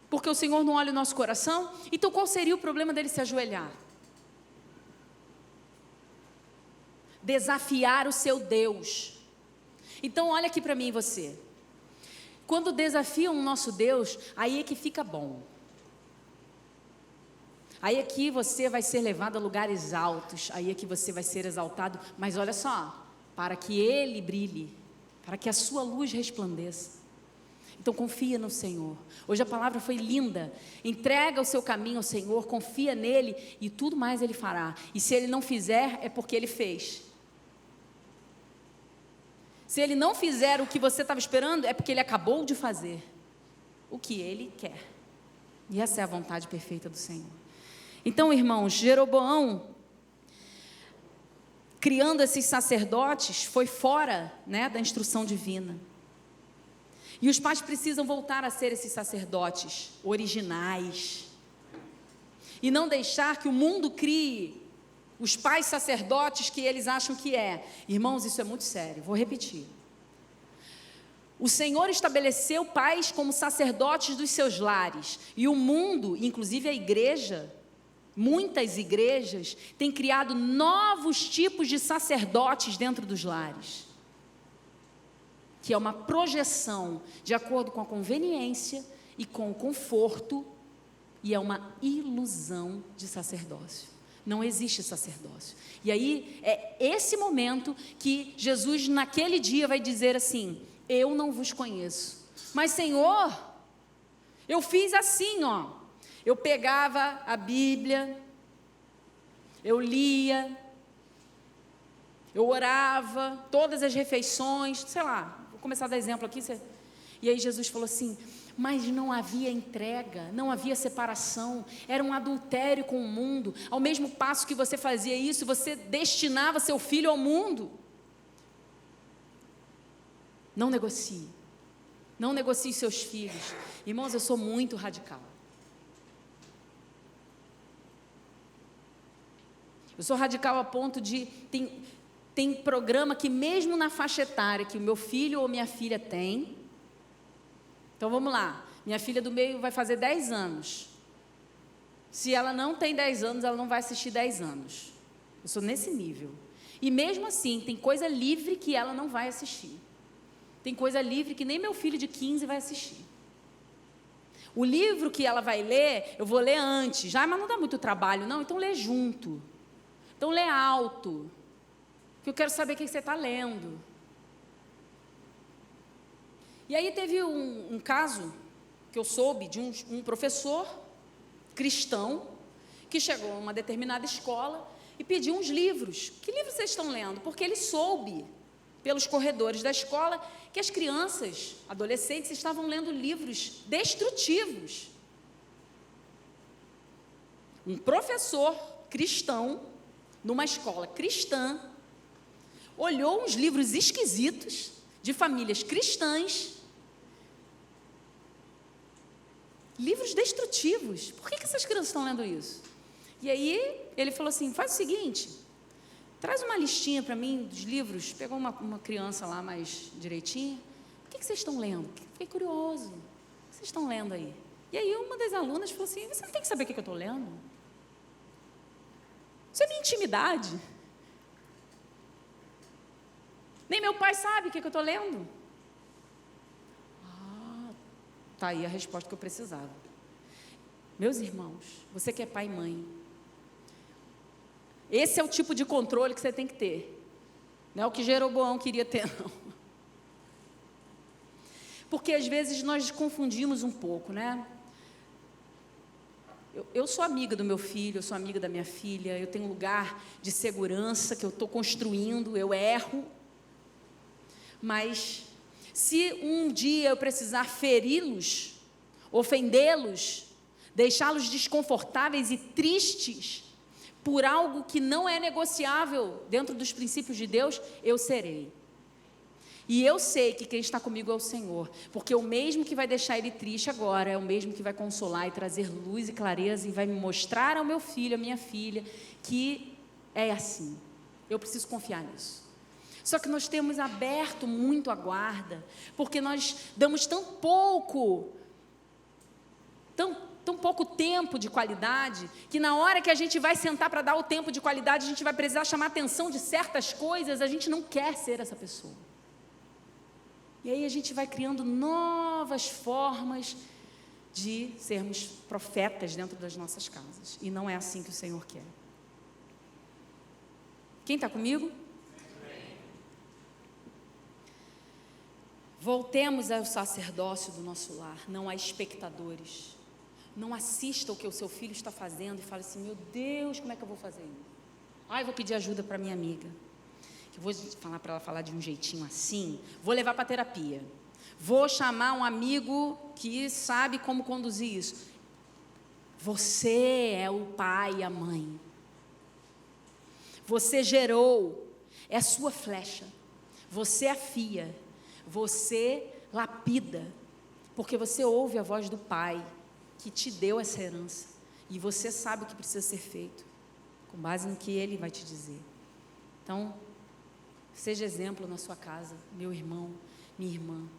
Porque o Senhor não olha o nosso coração? Então qual seria o problema dele se ajoelhar? Desafiar o seu Deus. Então olha aqui para mim e você. Quando desafiam o nosso Deus, aí é que fica bom. Aí é que você vai ser levado a lugares altos, aí é que você vai ser exaltado, mas olha só, para que Ele brilhe, para que a sua luz resplandeça. Então confia no Senhor. Hoje a palavra foi linda. Entrega o seu caminho ao Senhor, confia nele e tudo mais Ele fará. E se Ele não fizer, é porque Ele fez. Se Ele não fizer o que você estava esperando, é porque Ele acabou de fazer o que Ele quer. E essa é a vontade perfeita do Senhor. Então, irmãos, Jeroboão, criando esses sacerdotes, foi fora, da instrução divina. E os pais precisam voltar a ser esses sacerdotes originais. E não deixar que o mundo crie os pais sacerdotes que eles acham que é. Irmãos, isso é muito sério, vou repetir. O Senhor estabeleceu pais como sacerdotes dos seus lares. E o mundo, inclusive a igreja, muitas igrejas têm criado novos tipos de sacerdotes dentro dos lares, que é uma projeção de acordo com a conveniência e com o conforto, e é uma ilusão de sacerdócio. Não existe sacerdócio. E aí é esse momento que Jesus naquele dia vai dizer assim: eu não vos conheço, mas Senhor, eu fiz assim, eu pegava a Bíblia, eu lia, eu orava, todas as refeições, sei lá, vou começar a dar exemplo aqui. E aí Jesus falou assim, mas não havia entrega, não havia separação, era um adultério com o mundo. Ao mesmo passo que você fazia isso, você destinava seu filho ao mundo. Não negocie seus filhos. Irmãos, eu sou muito radical. Eu sou radical a ponto de, tem programa que mesmo na faixa etária que o meu filho ou minha filha tem, então vamos lá, minha filha do meio vai fazer 10 anos, se ela não tem 10 anos, ela não vai assistir 10 anos, eu sou nesse nível, e mesmo assim, tem coisa livre que ela não vai assistir, tem coisa livre que nem meu filho de 15 vai assistir. O livro que ela vai ler, eu vou ler antes, mas não dá muito trabalho não, então lê junto. Então lê alto, que eu quero saber o que você está lendo. E aí teve um caso que eu soube de um professor cristão que chegou a uma determinada escola e pediu uns livros. Que livros vocês estão lendo? Porque ele soube, pelos corredores da escola, que as crianças, adolescentes, estavam lendo livros destrutivos. Um professor cristão, numa escola cristã, olhou uns livros esquisitos, de famílias cristãs, livros destrutivos. Por que essas crianças estão lendo isso? E aí, ele falou assim, faz o seguinte, traz uma listinha para mim dos livros, pegou uma criança lá mais direitinha, o que vocês estão lendo? Fiquei curioso, o que vocês estão lendo aí? E aí, uma das alunas falou assim, você não tem que saber o que eu estou lendo? Isso é minha intimidade. Nem meu pai sabe o que eu estou lendo. Está aí a resposta que eu precisava. Meus irmãos, você que é pai e mãe, esse é o tipo de controle que você tem que ter. Não é o que Jeroboão queria ter, não. Porque às vezes nós confundimos um pouco, Eu sou amiga do meu filho, eu sou amiga da minha filha, eu tenho um lugar de segurança que eu estou construindo, eu erro. Mas se um dia eu precisar feri-los, ofendê-los, deixá-los desconfortáveis e tristes por algo que não é negociável dentro dos princípios de Deus, eu serei. E eu sei que quem está comigo é o Senhor, porque o mesmo que vai deixar ele triste agora, é o mesmo que vai consolar e trazer luz e clareza e vai me mostrar ao meu filho, à minha filha, que é assim. Eu preciso confiar nisso. Só que nós temos aberto muito a guarda, porque nós damos tão pouco tempo de qualidade, que na hora que a gente vai sentar para dar o tempo de qualidade, a gente vai precisar chamar a atenção de certas coisas, a gente não quer ser essa pessoa. E aí a gente vai criando novas formas de sermos profetas dentro das nossas casas. E não é assim que o Senhor quer. Quem está comigo? Voltemos ao sacerdócio do nosso lar, não a espectadores. Não assista o que o seu filho está fazendo e fale assim: meu Deus, como é que eu vou fazer isso? Eu vou pedir ajuda para minha amiga, que eu vou falar para ela falar de um jeitinho assim, vou levar para terapia, vou chamar um amigo que sabe como conduzir isso. Você é o pai e a mãe, você gerou, é a sua flecha, você afia, você lapida, porque você ouve a voz do pai, que te deu essa herança, e você sabe o que precisa ser feito, com base no que ele vai te dizer. Então, seja exemplo na sua casa, meu irmão, minha irmã,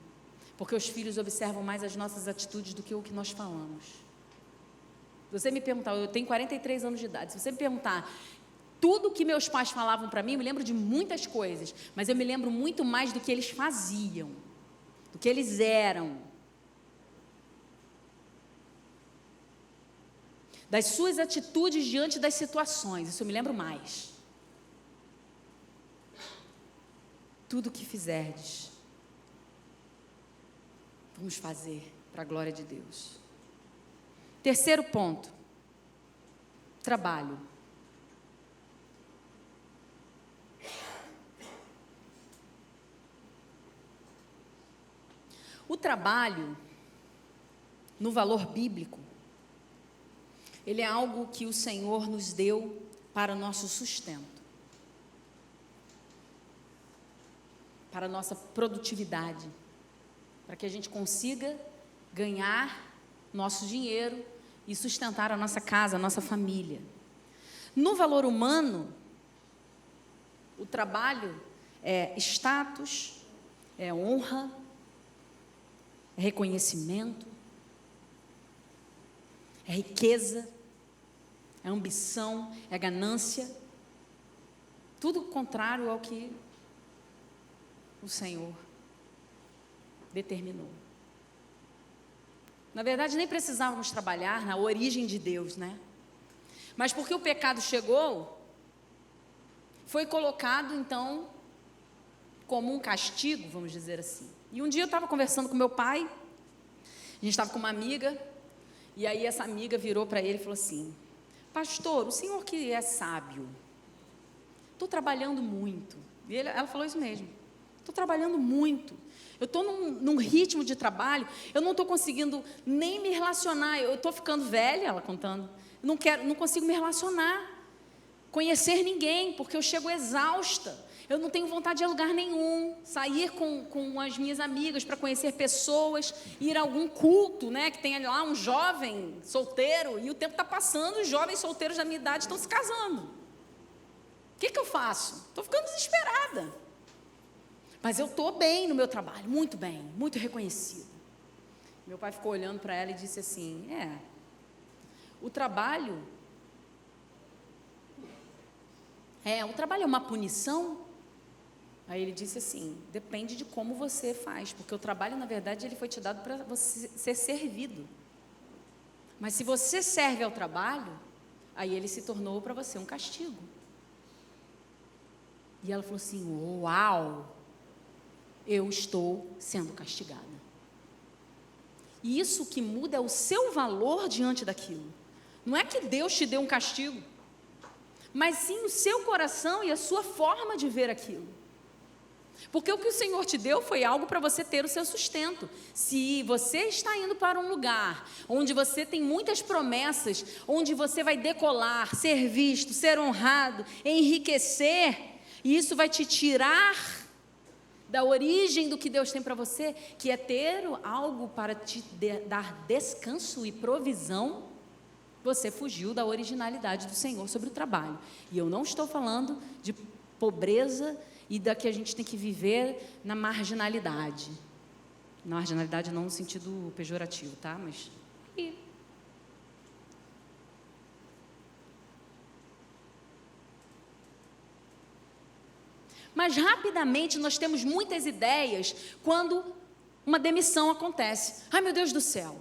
porque os filhos observam mais as nossas atitudes do que o que nós falamos. Se você me perguntar, eu tenho 43 anos de idade, se você me perguntar, tudo que meus pais falavam para mim, eu me lembro de muitas coisas, mas eu me lembro muito mais do que eles faziam, do que eles eram, das suas atitudes diante das situações, isso eu me lembro mais. Tudo o que fizerdes, vamos fazer para a glória de Deus. Terceiro ponto, trabalho. O trabalho, no valor bíblico, ele é algo que o Senhor nos deu para o nosso sustento, para a nossa produtividade, para que a gente consiga ganhar nosso dinheiro e sustentar a nossa casa, a nossa família. No valor humano, o trabalho é status, é honra, é reconhecimento, é riqueza, é ambição, é ganância, tudo contrário ao que o Senhor determinou. Na verdade, nem precisávamos trabalhar na origem de Deus, né? Mas porque o pecado chegou, foi colocado, então, como um castigo, vamos dizer assim. E um dia eu estava conversando com meu pai, a gente estava com uma amiga, e aí essa amiga virou para ele e falou assim: pastor, o senhor que é sábio, estou trabalhando muito. E ela falou isso mesmo, estou trabalhando muito, eu estou num ritmo de trabalho, eu não estou conseguindo nem me relacionar, eu estou ficando velha, ela contando, não consigo me relacionar, conhecer ninguém, porque eu chego exausta. Eu não tenho vontade de ir a lugar nenhum, sair com as minhas amigas para conhecer pessoas, ir a algum culto, né, que tenha lá um jovem solteiro, e o tempo está passando, os jovens solteiros da minha idade estão se casando. O que eu faço? Estou ficando desesperada. Mas eu estou bem no meu trabalho, muito bem, muito reconhecido. Meu pai ficou olhando para ela e disse assim: o trabalho é uma punição? Aí ele disse assim: depende de como você faz, porque o trabalho, na verdade, ele foi te dado para você ser servido. Mas se você serve ao trabalho, aí ele se tornou para você um castigo. E ela falou assim: uau, eu estou sendo castigada. E isso que muda é o seu valor diante daquilo. Não é que Deus te deu um castigo, mas sim o seu coração e a sua forma de ver aquilo. Porque o que o Senhor te deu foi algo para você ter o seu sustento. Se você está indo para um lugar onde você tem muitas promessas, onde você vai decolar, ser visto, ser honrado, enriquecer, e isso vai te tirar da origem do que Deus tem para você, que é ter algo para te dar descanso e provisão, você fugiu da originalidade do Senhor sobre o trabalho. E eu não estou falando de pobreza e da que a gente tem que viver na marginalidade. Marginalidade não no sentido pejorativo, tá? Mas... Mas rapidamente nós temos muitas ideias quando uma demissão acontece. Ai, meu Deus do céu,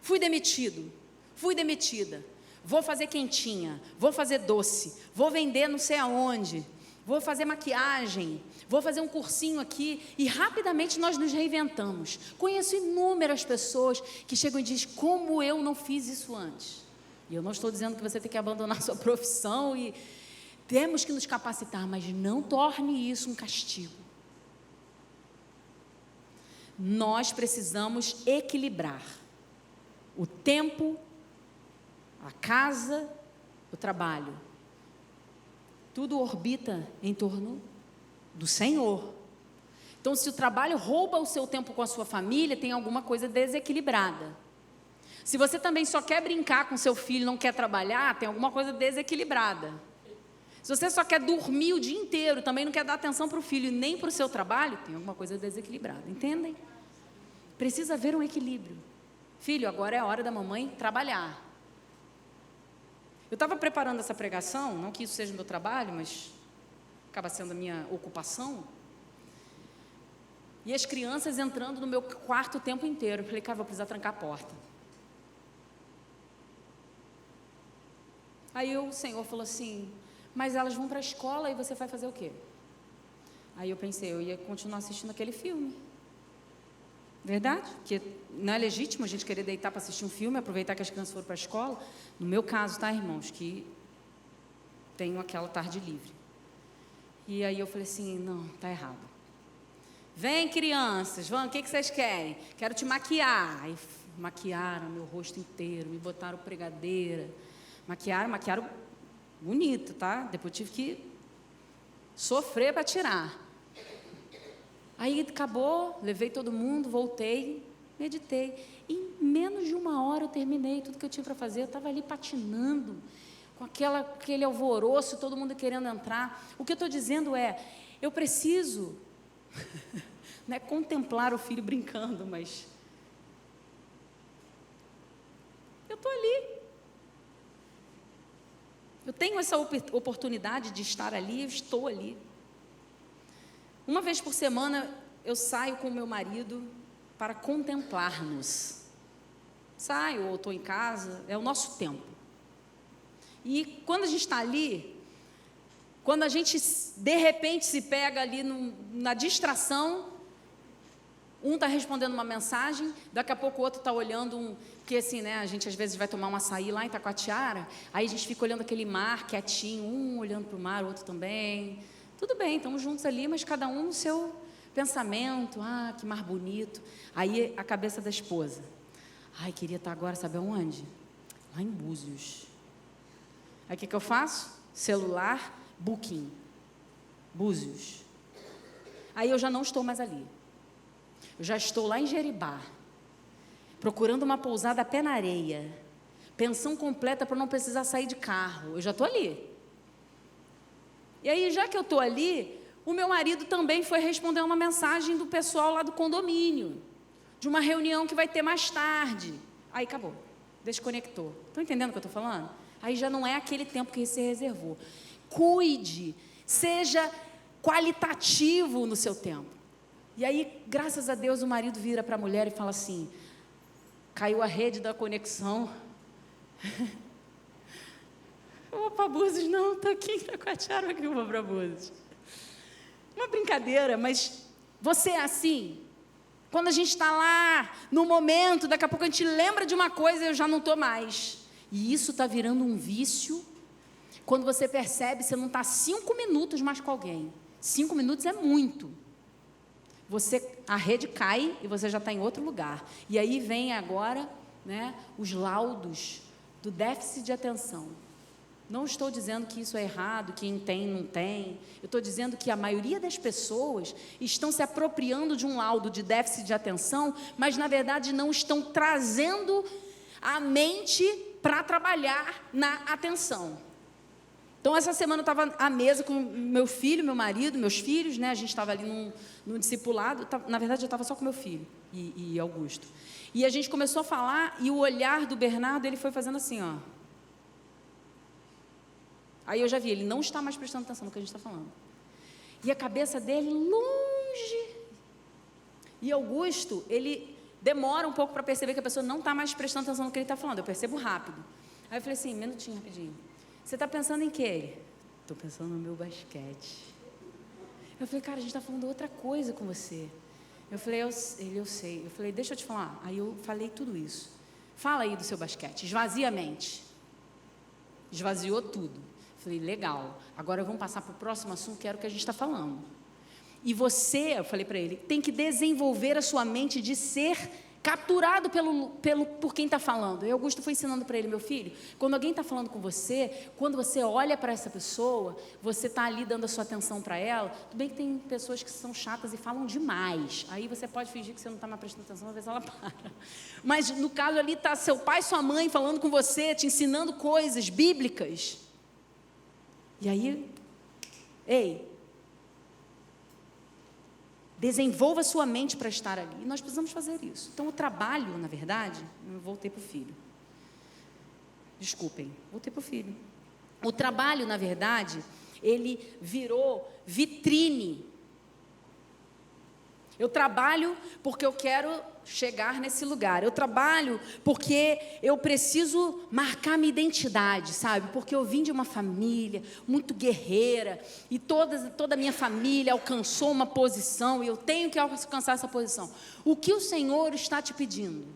fui demitido, fui demitida, vou fazer quentinha, vou fazer doce, vou vender não sei aonde, vou fazer maquiagem, vou fazer um cursinho aqui, e rapidamente nós nos reinventamos. Conheço inúmeras pessoas que chegam e dizem, como eu não fiz isso antes? E eu não estou dizendo que você tem que abandonar sua profissão e temos que nos capacitar, mas não torne isso um castigo. Nós precisamos equilibrar o tempo, a casa, o trabalho. Tudo orbita em torno do Senhor. Então, se o trabalho rouba o seu tempo com a sua família, tem alguma coisa desequilibrada. Se você também só quer brincar com seu filho, não quer trabalhar, tem alguma coisa desequilibrada. Se você só quer dormir o dia inteiro, também não quer dar atenção para o filho, nem para o seu trabalho, tem alguma coisa desequilibrada, entendem? Precisa haver um equilíbrio. Filho, agora é a hora da mamãe trabalhar. Eu estava preparando essa pregação, não que isso seja o meu trabalho, mas acaba sendo a minha ocupação. E as crianças entrando no meu quarto o tempo inteiro. Eu falei, cara, vou precisar trancar a porta. Aí o Senhor falou assim, mas elas vão para a escola e você vai fazer o quê? Aí eu pensei, eu ia continuar assistindo aquele filme. Verdade? Porque não é legítimo a gente querer deitar para assistir um filme, aproveitar que as crianças foram para a escola. No meu caso, tá, irmãos, que tenho aquela tarde livre. E aí eu falei assim, não, tá errado. Vem, crianças, vão, o que vocês querem? Quero te maquiar. Aí maquiaram meu rosto inteiro, me botaram pregadeira. Maquiaram bonito, tá? Depois tive que sofrer para tirar. Aí acabou, levei todo mundo, voltei, meditei. Em menos de 1 hora eu terminei tudo que eu tinha para fazer. Eu estava ali patinando, com aquele alvoroço, todo mundo querendo entrar. O que eu estou dizendo é, eu preciso, não é contemplar o filho brincando, mas eu estou ali. Eu tenho essa oportunidade de estar ali, eu estou ali. Uma vez por semana, eu saio com o meu marido para contemplar-nos. Saio ou estou em casa, é o nosso tempo. E quando a gente está ali, quando a gente de repente se pega ali na distração, um está respondendo uma mensagem, daqui a pouco o outro está olhando porque assim, né, a gente às vezes vai tomar um açaí lá em Itacoatiara, aí a gente fica olhando aquele mar quietinho, um olhando para o mar, o outro também. Tudo bem, estamos juntos ali, mas cada um no seu pensamento. Ah, que mar bonito. Aí a cabeça da esposa. Ai, queria estar agora, sabe aonde? Lá em Búzios. Aí o que eu faço? Celular, Booking. Búzios. Aí eu já não estou mais ali. Eu já estou lá em Jeribá, procurando uma pousada a pé na areia. Pensão completa para não precisar sair de carro. Eu já estou ali. E aí, já que eu estou ali, o meu marido também foi responder uma mensagem do pessoal lá do condomínio, de uma reunião que vai ter mais tarde. Aí acabou, desconectou. Estão entendendo o que eu estou falando? Aí já não é aquele tempo que você reservou. Cuide, seja qualitativo no seu tempo. E aí, graças a Deus, o marido vira para a mulher e fala assim, caiu a rede da conexão. Eu vou para Búzios, não, estou aqui em Itacoatiara, que eu vou para Búzios. Uma brincadeira, mas você é assim? Quando a gente está lá, no momento, daqui a pouco a gente lembra de uma coisa e eu já não estou mais. E isso está virando um vício. Quando você percebe, você não está 5 minutos mais com alguém. 5 minutos é muito. A rede cai e você já está em outro lugar. E aí vem agora, né, os laudos do déficit de atenção. Não estou dizendo que isso é errado, quem tem, não tem. Eu estou dizendo que a maioria das pessoas estão se apropriando de um laudo de déficit de atenção, mas, na verdade, não estão trazendo a mente para trabalhar na atenção. Então, essa semana eu estava à mesa com meu filho, meu marido, meus filhos, né? A gente estava ali num discipulado. Na verdade, eu estava só com meu filho e Augusto. E a gente começou a falar, e o olhar do Bernardo, ele foi fazendo assim, ó. Aí eu já vi, ele não está mais prestando atenção no que a gente está falando. E a cabeça dele longe. E Augusto, ele demora um pouco para perceber que a pessoa não está mais prestando atenção no que ele está falando. Eu percebo rápido. Aí eu falei assim, minutinho, rapidinho. Você está pensando em quê? Estou pensando no meu basquete. Eu falei, cara, a gente está falando outra coisa com você. Eu falei, eu sei. Eu falei, deixa eu te falar. Aí eu falei tudo isso. Fala aí do seu basquete, esvazia a mente. Esvaziou tudo. Eu falei, legal. Agora vamos passar para o próximo assunto, que era o que a gente está falando. E você, eu falei para ele, tem que desenvolver a sua mente de ser capturado por quem está falando. E Augusto foi ensinando para ele, meu filho, quando alguém está falando com você, quando você olha para essa pessoa, você está ali dando a sua atenção para ela. Tudo bem que tem pessoas que são chatas e falam demais. Aí você pode fingir que você não está mais prestando atenção, às vezes ela para. Mas no caso ali está seu pai, sua mãe falando com você, te ensinando coisas bíblicas. E aí, ei, desenvolva sua mente para estar ali. E nós precisamos fazer isso. Então, o trabalho, na verdade, eu voltei para o filho. Desculpem, voltei para o filho. O trabalho, na verdade, ele virou vitrine. Eu trabalho porque eu quero chegar nesse lugar. Eu trabalho porque eu preciso marcar minha identidade, sabe? Porque eu vim de uma família muito guerreira e toda a minha família alcançou uma posição e eu tenho que alcançar essa posição. O que o Senhor está te pedindo?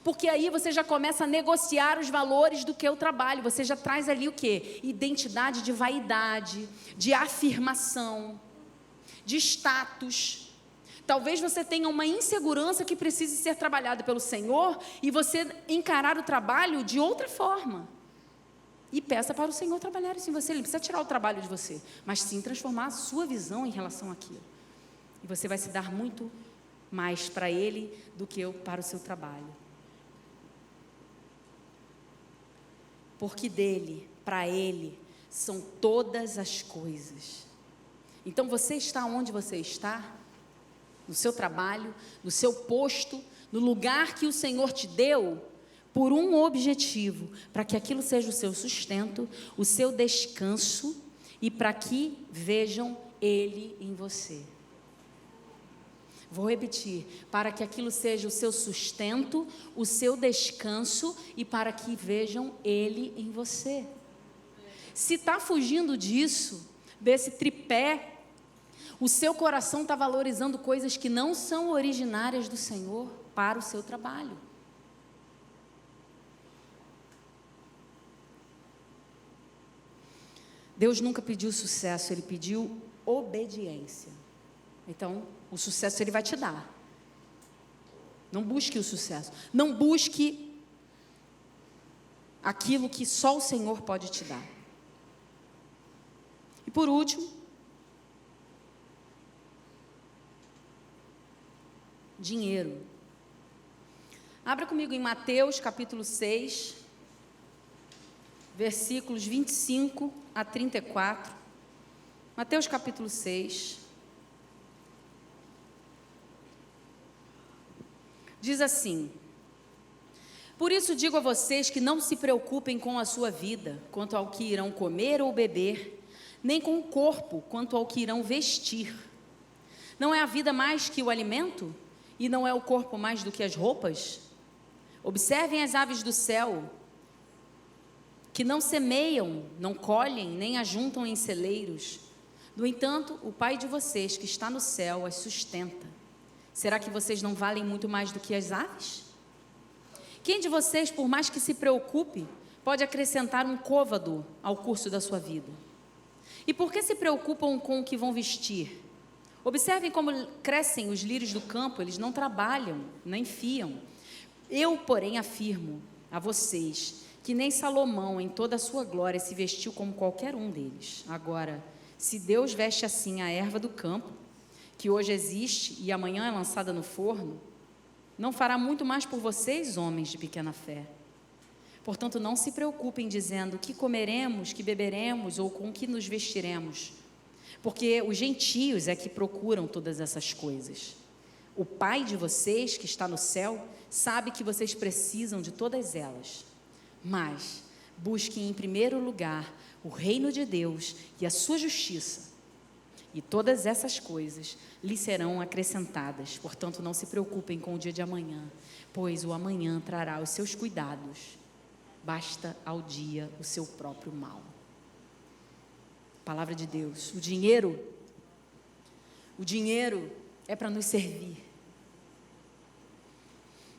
Porque aí você já começa a negociar os valores do que eu trabalho. Você já traz ali o quê? Identidade de vaidade, de afirmação, de status. Talvez você tenha uma insegurança que precise ser trabalhada pelo Senhor e você encarar o trabalho de outra forma. E peça para o Senhor trabalhar isso em você. Ele não precisa tirar o trabalho de você, mas sim transformar a sua visão em relação àquilo. E você vai se dar muito mais para Ele do que para o seu trabalho. Porque dele, para Ele, são todas as coisas. Então você está onde você está, no seu trabalho, no seu posto, no lugar que o Senhor te deu, por um objetivo, para que aquilo seja o seu sustento, o seu descanso e para que vejam Ele em você. Vou repetir, para que aquilo seja o seu sustento, o seu descanso e para que vejam Ele em você. Se está fugindo disso, desse tripé, o seu coração está valorizando coisas que não são originárias do Senhor para o seu trabalho. Deus nunca pediu sucesso, Ele pediu obediência. Então, o sucesso Ele vai te dar. Não busque o sucesso. Não busque aquilo que só o Senhor pode te dar. E por último, dinheiro. Abra comigo em Mateus capítulo 6, versículos 25 a 34. Mateus capítulo 6. Diz assim: por isso digo a vocês que não se preocupem com a sua vida, quanto ao que irão comer ou beber, nem com o corpo, quanto ao que irão vestir. Não é a vida mais que o alimento? E não é o corpo mais do que as roupas? Observem as aves do céu, que não semeiam, não colhem, nem ajuntam em celeiros. No entanto, o Pai de vocês, que está no céu, as sustenta. Será que vocês não valem muito mais do que as aves? Quem de vocês, por mais que se preocupe, pode acrescentar um côvado ao curso da sua vida? E por que se preocupam com o que vão vestir? Observem como crescem os lírios do campo, eles não trabalham, nem fiam. Eu, porém, afirmo a vocês que nem Salomão, em toda a sua glória, se vestiu como qualquer um deles. Agora, se Deus veste assim a erva do campo, que hoje existe e amanhã é lançada no forno, não fará muito mais por vocês, homens de pequena fé. Portanto, não se preocupem dizendo: que comeremos, que beberemos ou com que nos vestiremos, porque os gentios é que procuram todas essas coisas. O Pai de vocês, que está no céu, sabe que vocês precisam de todas elas. Mas busquem em primeiro lugar o reino de Deus e a sua justiça, e todas essas coisas lhes serão acrescentadas. Portanto, não se preocupem com o dia de amanhã, pois o amanhã trará os seus cuidados. Basta ao dia o seu próprio mal. Palavra de Deus. O dinheiro é para nos servir.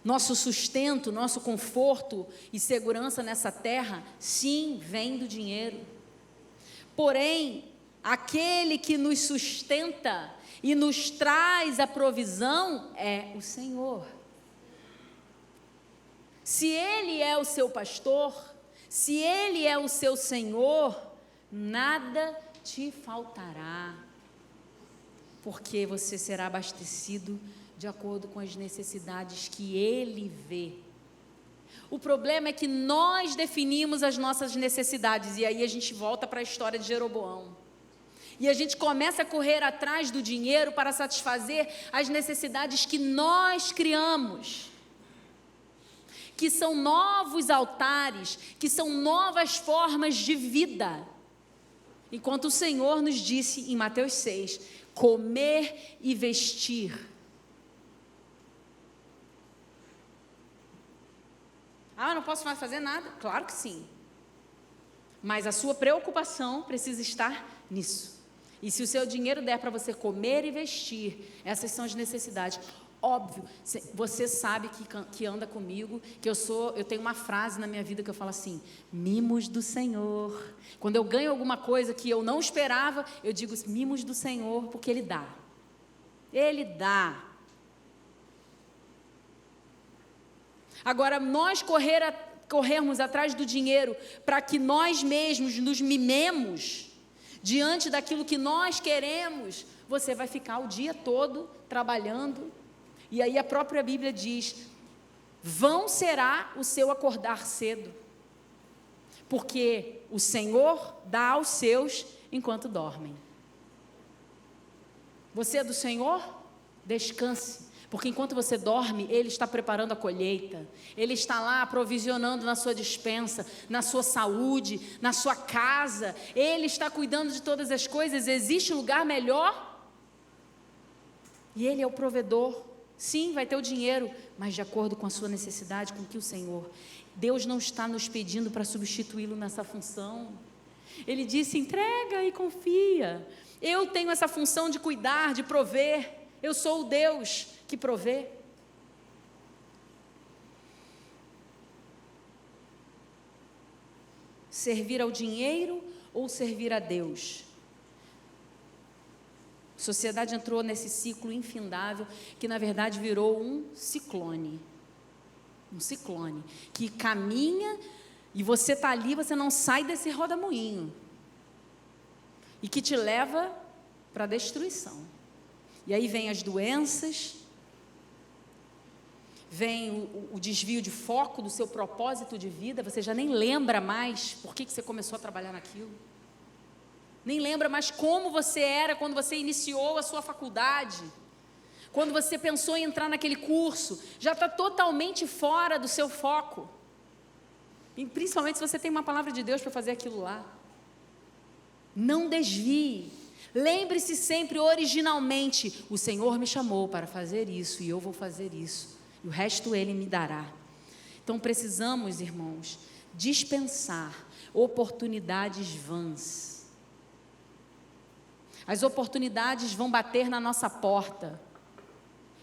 Nosso sustento, nosso conforto e segurança nessa terra, sim, vem do dinheiro. Porém, aquele que nos sustenta e nos traz a provisão é o Senhor. Se Ele é o seu pastor, se Ele é o seu Senhor, nada te faltará, porque você será abastecido de acordo com as necessidades que Ele vê. O problema é que nós definimos as nossas necessidades, e aí a gente volta para a história de Jeroboão. E a gente começa a correr atrás do dinheiro para satisfazer as necessidades que nós criamos, que são novos altares, que são novas formas de vida. Enquanto o Senhor nos disse em Mateus 6, comer e vestir. Ah, eu não posso mais fazer nada? Claro que sim. Mas a sua preocupação precisa estar nisso. E se o seu dinheiro der para você comer e vestir, essas são as necessidades. Óbvio, você sabe que anda comigo, que eu tenho uma frase na minha vida que eu falo assim: mimos do Senhor. Quando eu ganho alguma coisa que eu não esperava, eu digo mimos do Senhor, porque Ele dá. Ele dá. Agora, nós corrermos atrás do dinheiro para que nós mesmos nos mimemos diante daquilo que nós queremos, você vai ficar o dia todo trabalhando. E aí a própria Bíblia diz: vão será o seu acordar cedo, porque o Senhor dá aos seus enquanto dormem. Você é do Senhor? Descanse, porque enquanto você dorme, Ele está preparando a colheita, Ele está lá aprovisionando na sua despensa, na sua saúde, na sua casa, Ele está cuidando de todas as coisas. Existe lugar melhor? E Ele é o provedor. Sim, vai ter o dinheiro, mas de acordo com a sua necessidade, com que o Senhor. Deus não está nos pedindo para substituí-lo nessa função. Ele disse: entrega e confia. Eu tenho essa função de cuidar, de prover. Eu sou o Deus que provê. Servir ao dinheiro ou servir a Deus? A sociedade entrou nesse ciclo infindável, que na verdade virou um ciclone, que caminha e você está ali, você não sai desse rodamuinho, e que te leva para a destruição. E aí vem as doenças, vem o desvio de foco do seu propósito de vida, você já nem lembra mais por que você começou a trabalhar naquilo. Nem lembra mais como você era quando você iniciou a sua faculdade, quando você pensou em entrar naquele curso, já está totalmente fora do seu foco, e principalmente se você tem uma palavra de Deus para fazer aquilo lá. Não desvie, lembre-se sempre originalmente: o Senhor me chamou para fazer isso e eu vou fazer isso, e o resto Ele me dará. Então precisamos, irmãos, dispensar oportunidades vãs. As oportunidades vão bater na nossa porta,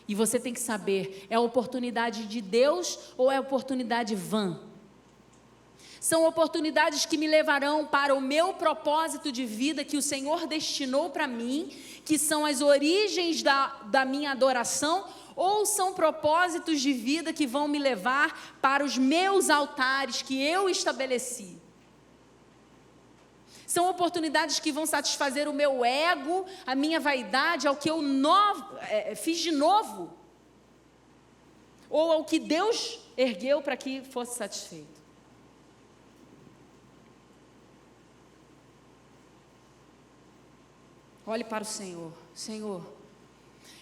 e você tem que saber: é a oportunidade de Deus ou é a oportunidade vã? São oportunidades que me levarão para o meu propósito de vida que o Senhor destinou para mim, que são as origens da minha adoração, ou são propósitos de vida que vão me levar para os meus altares que eu estabeleci? São oportunidades que vão satisfazer o meu ego, a minha vaidade, ao que eu fiz de novo, ou ao que Deus ergueu para que fosse satisfeito? Olhe para o Senhor. Senhor,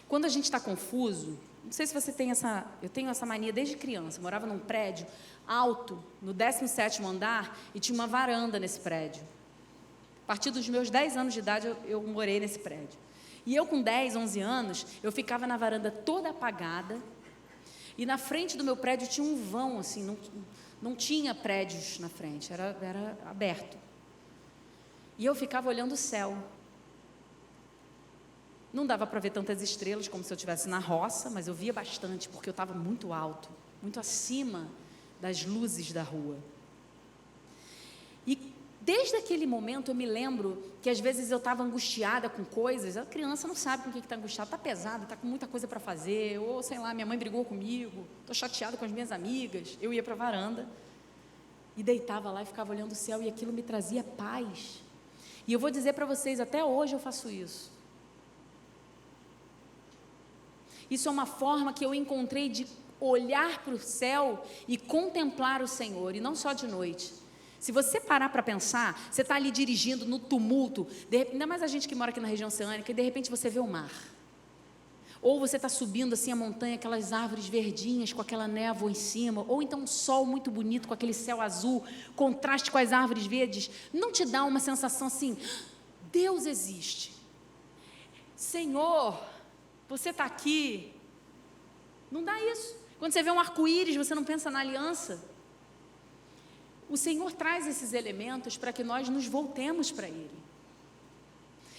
quando a gente está confuso, não sei se você tem eu tenho essa mania desde criança. Eu morava num prédio alto, no 17º andar, e tinha uma varanda nesse prédio. A partir dos meus 10 anos de idade, eu morei nesse prédio. E eu com 10, 11 anos, eu ficava na varanda toda apagada, e na frente do meu prédio tinha um vão, assim, não tinha prédios na frente, era aberto. E eu ficava olhando o céu. Não dava para ver tantas estrelas como se eu estivesse na roça, mas eu via bastante, porque eu estava muito alto, muito acima das luzes da rua. E desde aquele momento eu me lembro que às vezes eu estava angustiada com coisas. A criança não sabe com o que está angustiada, está pesada, está com muita coisa para fazer, ou sei lá, minha mãe brigou comigo, estou chateada com as minhas amigas. Eu ia para a varanda e deitava lá e ficava olhando o céu, e aquilo me trazia paz. E eu vou dizer para vocês, até hoje eu faço isso. Isso é uma forma que eu encontrei de olhar para o céu e contemplar o Senhor, e não só de noite. Se você parar para pensar, você está ali dirigindo no tumulto, ainda mais a gente que mora aqui na região oceânica, e de repente você vê o mar. Ou você está subindo assim a montanha, aquelas árvores verdinhas com aquela névoa em cima, ou então um sol muito bonito com aquele céu azul, contraste com as árvores verdes. Não te dá uma sensação assim, Deus existe, Senhor, você está aqui? Não dá isso. Quando você vê um arco-íris, você não pensa na aliança? O Senhor traz esses elementos para que nós nos voltemos para Ele.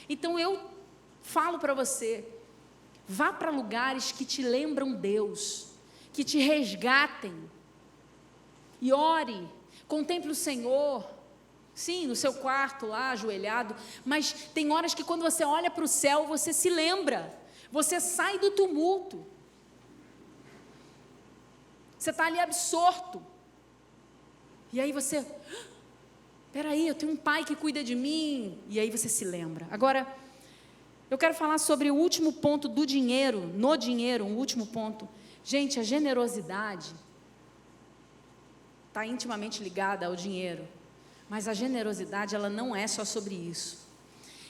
Então eu falo para você, vá para lugares que te lembram Deus, que te resgatem, e ore, contemple o Senhor, sim, no seu quarto lá, ajoelhado, mas tem horas que quando você olha para o céu, você se lembra, você sai do tumulto, você está ali absorto, e aí você, peraí, eu tenho um pai que cuida de mim, e aí você se lembra. Agora, eu quero falar sobre o último ponto do dinheiro, no dinheiro, um último ponto. Gente, a generosidade está intimamente ligada ao dinheiro, mas a generosidade, ela não é só sobre isso,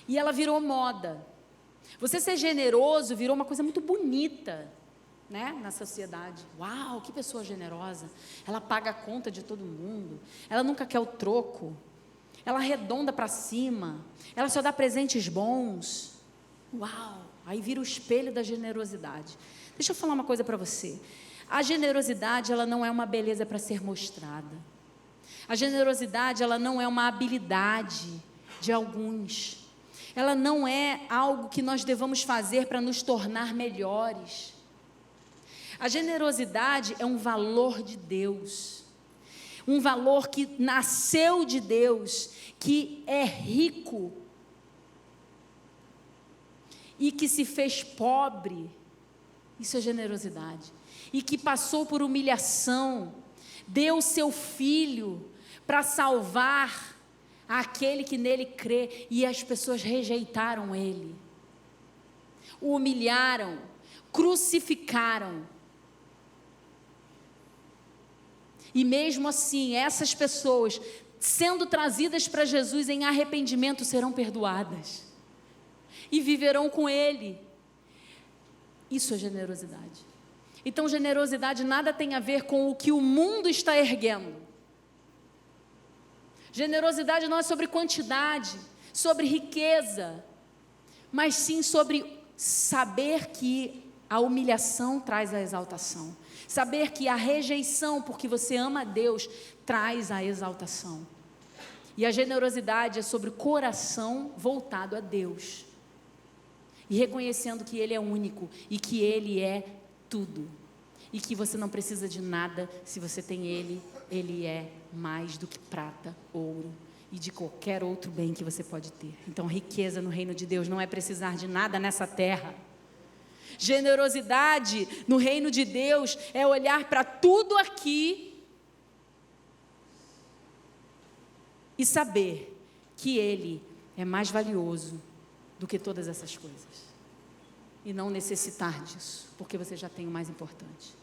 e ela virou moda. Você ser generoso virou uma coisa muito bonita, né, na sociedade. Uau, que pessoa generosa, ela paga a conta de todo mundo, ela nunca quer o troco, ela arredonda para cima, ela só dá presentes bons. Uau, aí vira o espelho da generosidade. Deixa eu falar uma coisa para você, a generosidade, ela não é uma beleza para ser mostrada, a generosidade, ela não é uma habilidade de alguns, ela não é algo que nós devamos fazer para nos tornar melhores. A generosidade é um valor de Deus, um valor que nasceu de Deus, que é rico e que se fez pobre. Isso é generosidade. E que passou por humilhação, deu seu filho para salvar aquele que nele crê, e as pessoas rejeitaram ele, o humilharam, crucificaram. E mesmo assim, essas pessoas, sendo trazidas para Jesus em arrependimento, serão perdoadas e viverão com Ele. Isso é generosidade. Então, generosidade nada tem a ver com o que o mundo está erguendo. Generosidade não é sobre quantidade, sobre riqueza, mas sim sobre saber que a humilhação traz a exaltação. Saber que a rejeição, porque você ama a Deus, traz a exaltação. E a generosidade é sobre o coração voltado a Deus. E reconhecendo que Ele é único e que Ele é tudo. E que você não precisa de nada, se você tem Ele, Ele é mais do que prata, ouro e de qualquer outro bem que você pode ter. Então, riqueza no reino de Deus não é precisar de nada nessa terra. Generosidade no reino de Deus é olhar para tudo aqui e saber que Ele é mais valioso do que todas essas coisas, e não necessitar disso, porque você já tem o mais importante.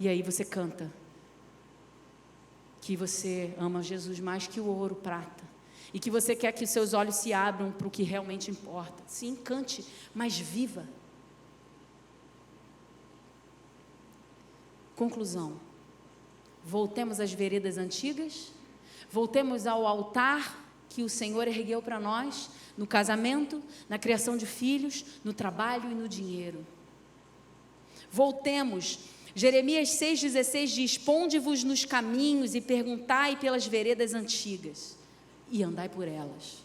E aí você canta que você ama Jesus mais que o ouro, prata, e que você quer que os seus olhos se abram para o que realmente importa. Sim, cante, mas viva. Conclusão. Voltemos às veredas antigas, voltemos ao altar que o Senhor ergueu para nós, no casamento, na criação de filhos, no trabalho e no dinheiro. Voltemos. Jeremias 6,16 diz: ponde-vos nos caminhos e perguntai pelas veredas antigas, e andai por elas.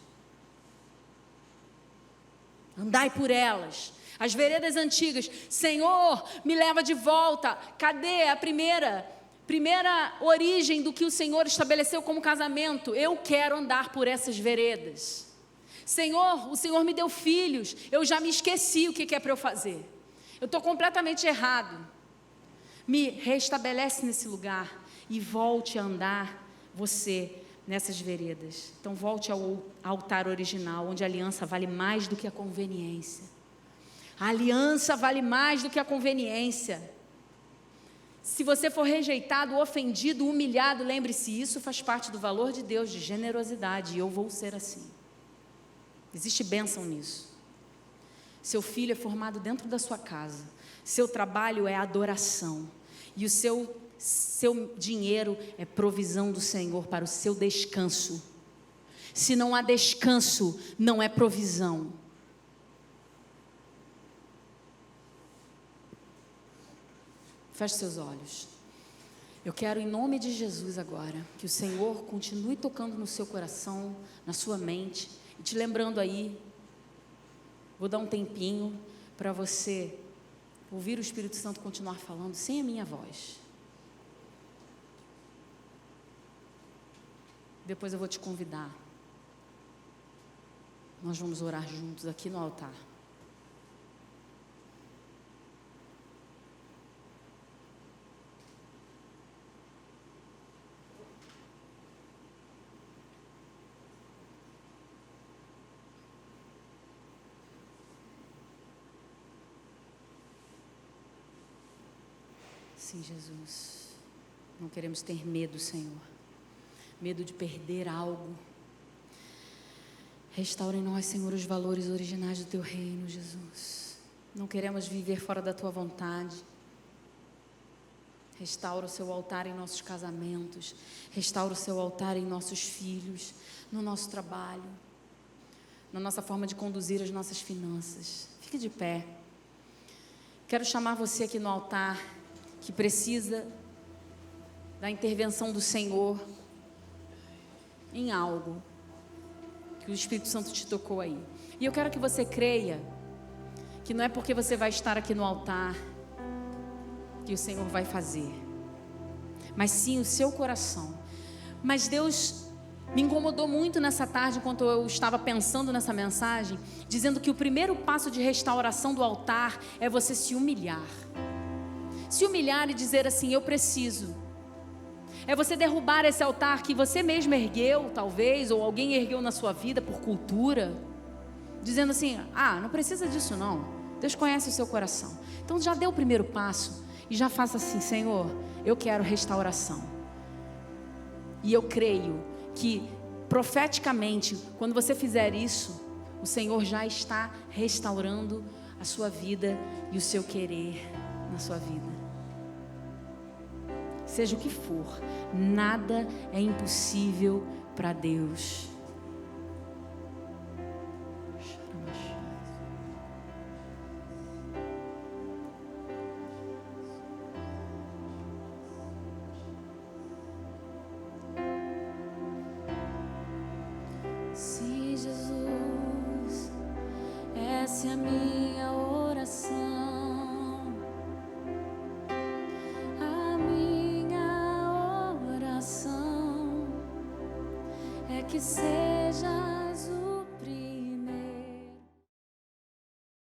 Andai por elas. As veredas antigas. Senhor, me leva de volta. Cadê a primeira origem do que o Senhor estabeleceu como casamento? Eu quero andar por essas veredas. Senhor, o Senhor me deu filhos, eu já me esqueci o que é para eu fazer. Eu estou completamente errado. Me restabelece nesse lugar e volte a andar você nessas veredas. Então volte ao altar original, onde a aliança vale mais do que a conveniência. A aliança vale mais do que a conveniência. Se você for rejeitado, ofendido, humilhado, lembre-se, isso faz parte do valor de Deus, de generosidade, e eu vou ser assim. Existe bênção nisso. Seu filho é formado dentro da sua casa, seu trabalho é adoração, e o seu dinheiro é provisão do Senhor para o seu descanso. Se não há descanso, não é provisão. Feche seus olhos. Eu quero, em nome de Jesus agora, que o Senhor continue tocando no seu coração, na sua mente, e te lembrando aí. Vou dar um tempinho para você ouvir o Espírito Santo continuar falando sem a minha voz. Depois eu vou te convidar. Nós vamos orar juntos aqui no altar. Sim, Jesus, não queremos ter medo, Senhor, medo de perder algo. Restaura em nós, Senhor, os valores originais do Teu reino, Jesus. Não queremos viver fora da Tua vontade. Restaura o Seu altar em nossos casamentos, restaura o Seu altar em nossos filhos, no nosso trabalho, na nossa forma de conduzir as nossas finanças. Fique de pé. Quero chamar você aqui no altar, que precisa da intervenção do Senhor em algo que o Espírito Santo te tocou aí. E eu quero que você creia que não é porque você vai estar aqui no altar que o Senhor vai fazer, mas sim o seu coração. Mas Deus me incomodou muito nessa tarde, enquanto eu estava pensando nessa mensagem, dizendo que o primeiro passo de restauração do altar é você se humilhar. Se humilhar e dizer assim: eu preciso. É você derrubar esse altar que você mesmo ergueu, talvez, ou alguém ergueu na sua vida por cultura, dizendo assim: não precisa disso não, Deus conhece o seu coração. Então já dê o primeiro passo e já faça assim: Senhor, eu quero restauração. E eu creio que profeticamente, quando você fizer isso, o Senhor já está restaurando a sua vida e o seu querer na sua vida. Seja o que for, nada é impossível para Deus. Sim, Jesus, essa é a minha oração. Que seja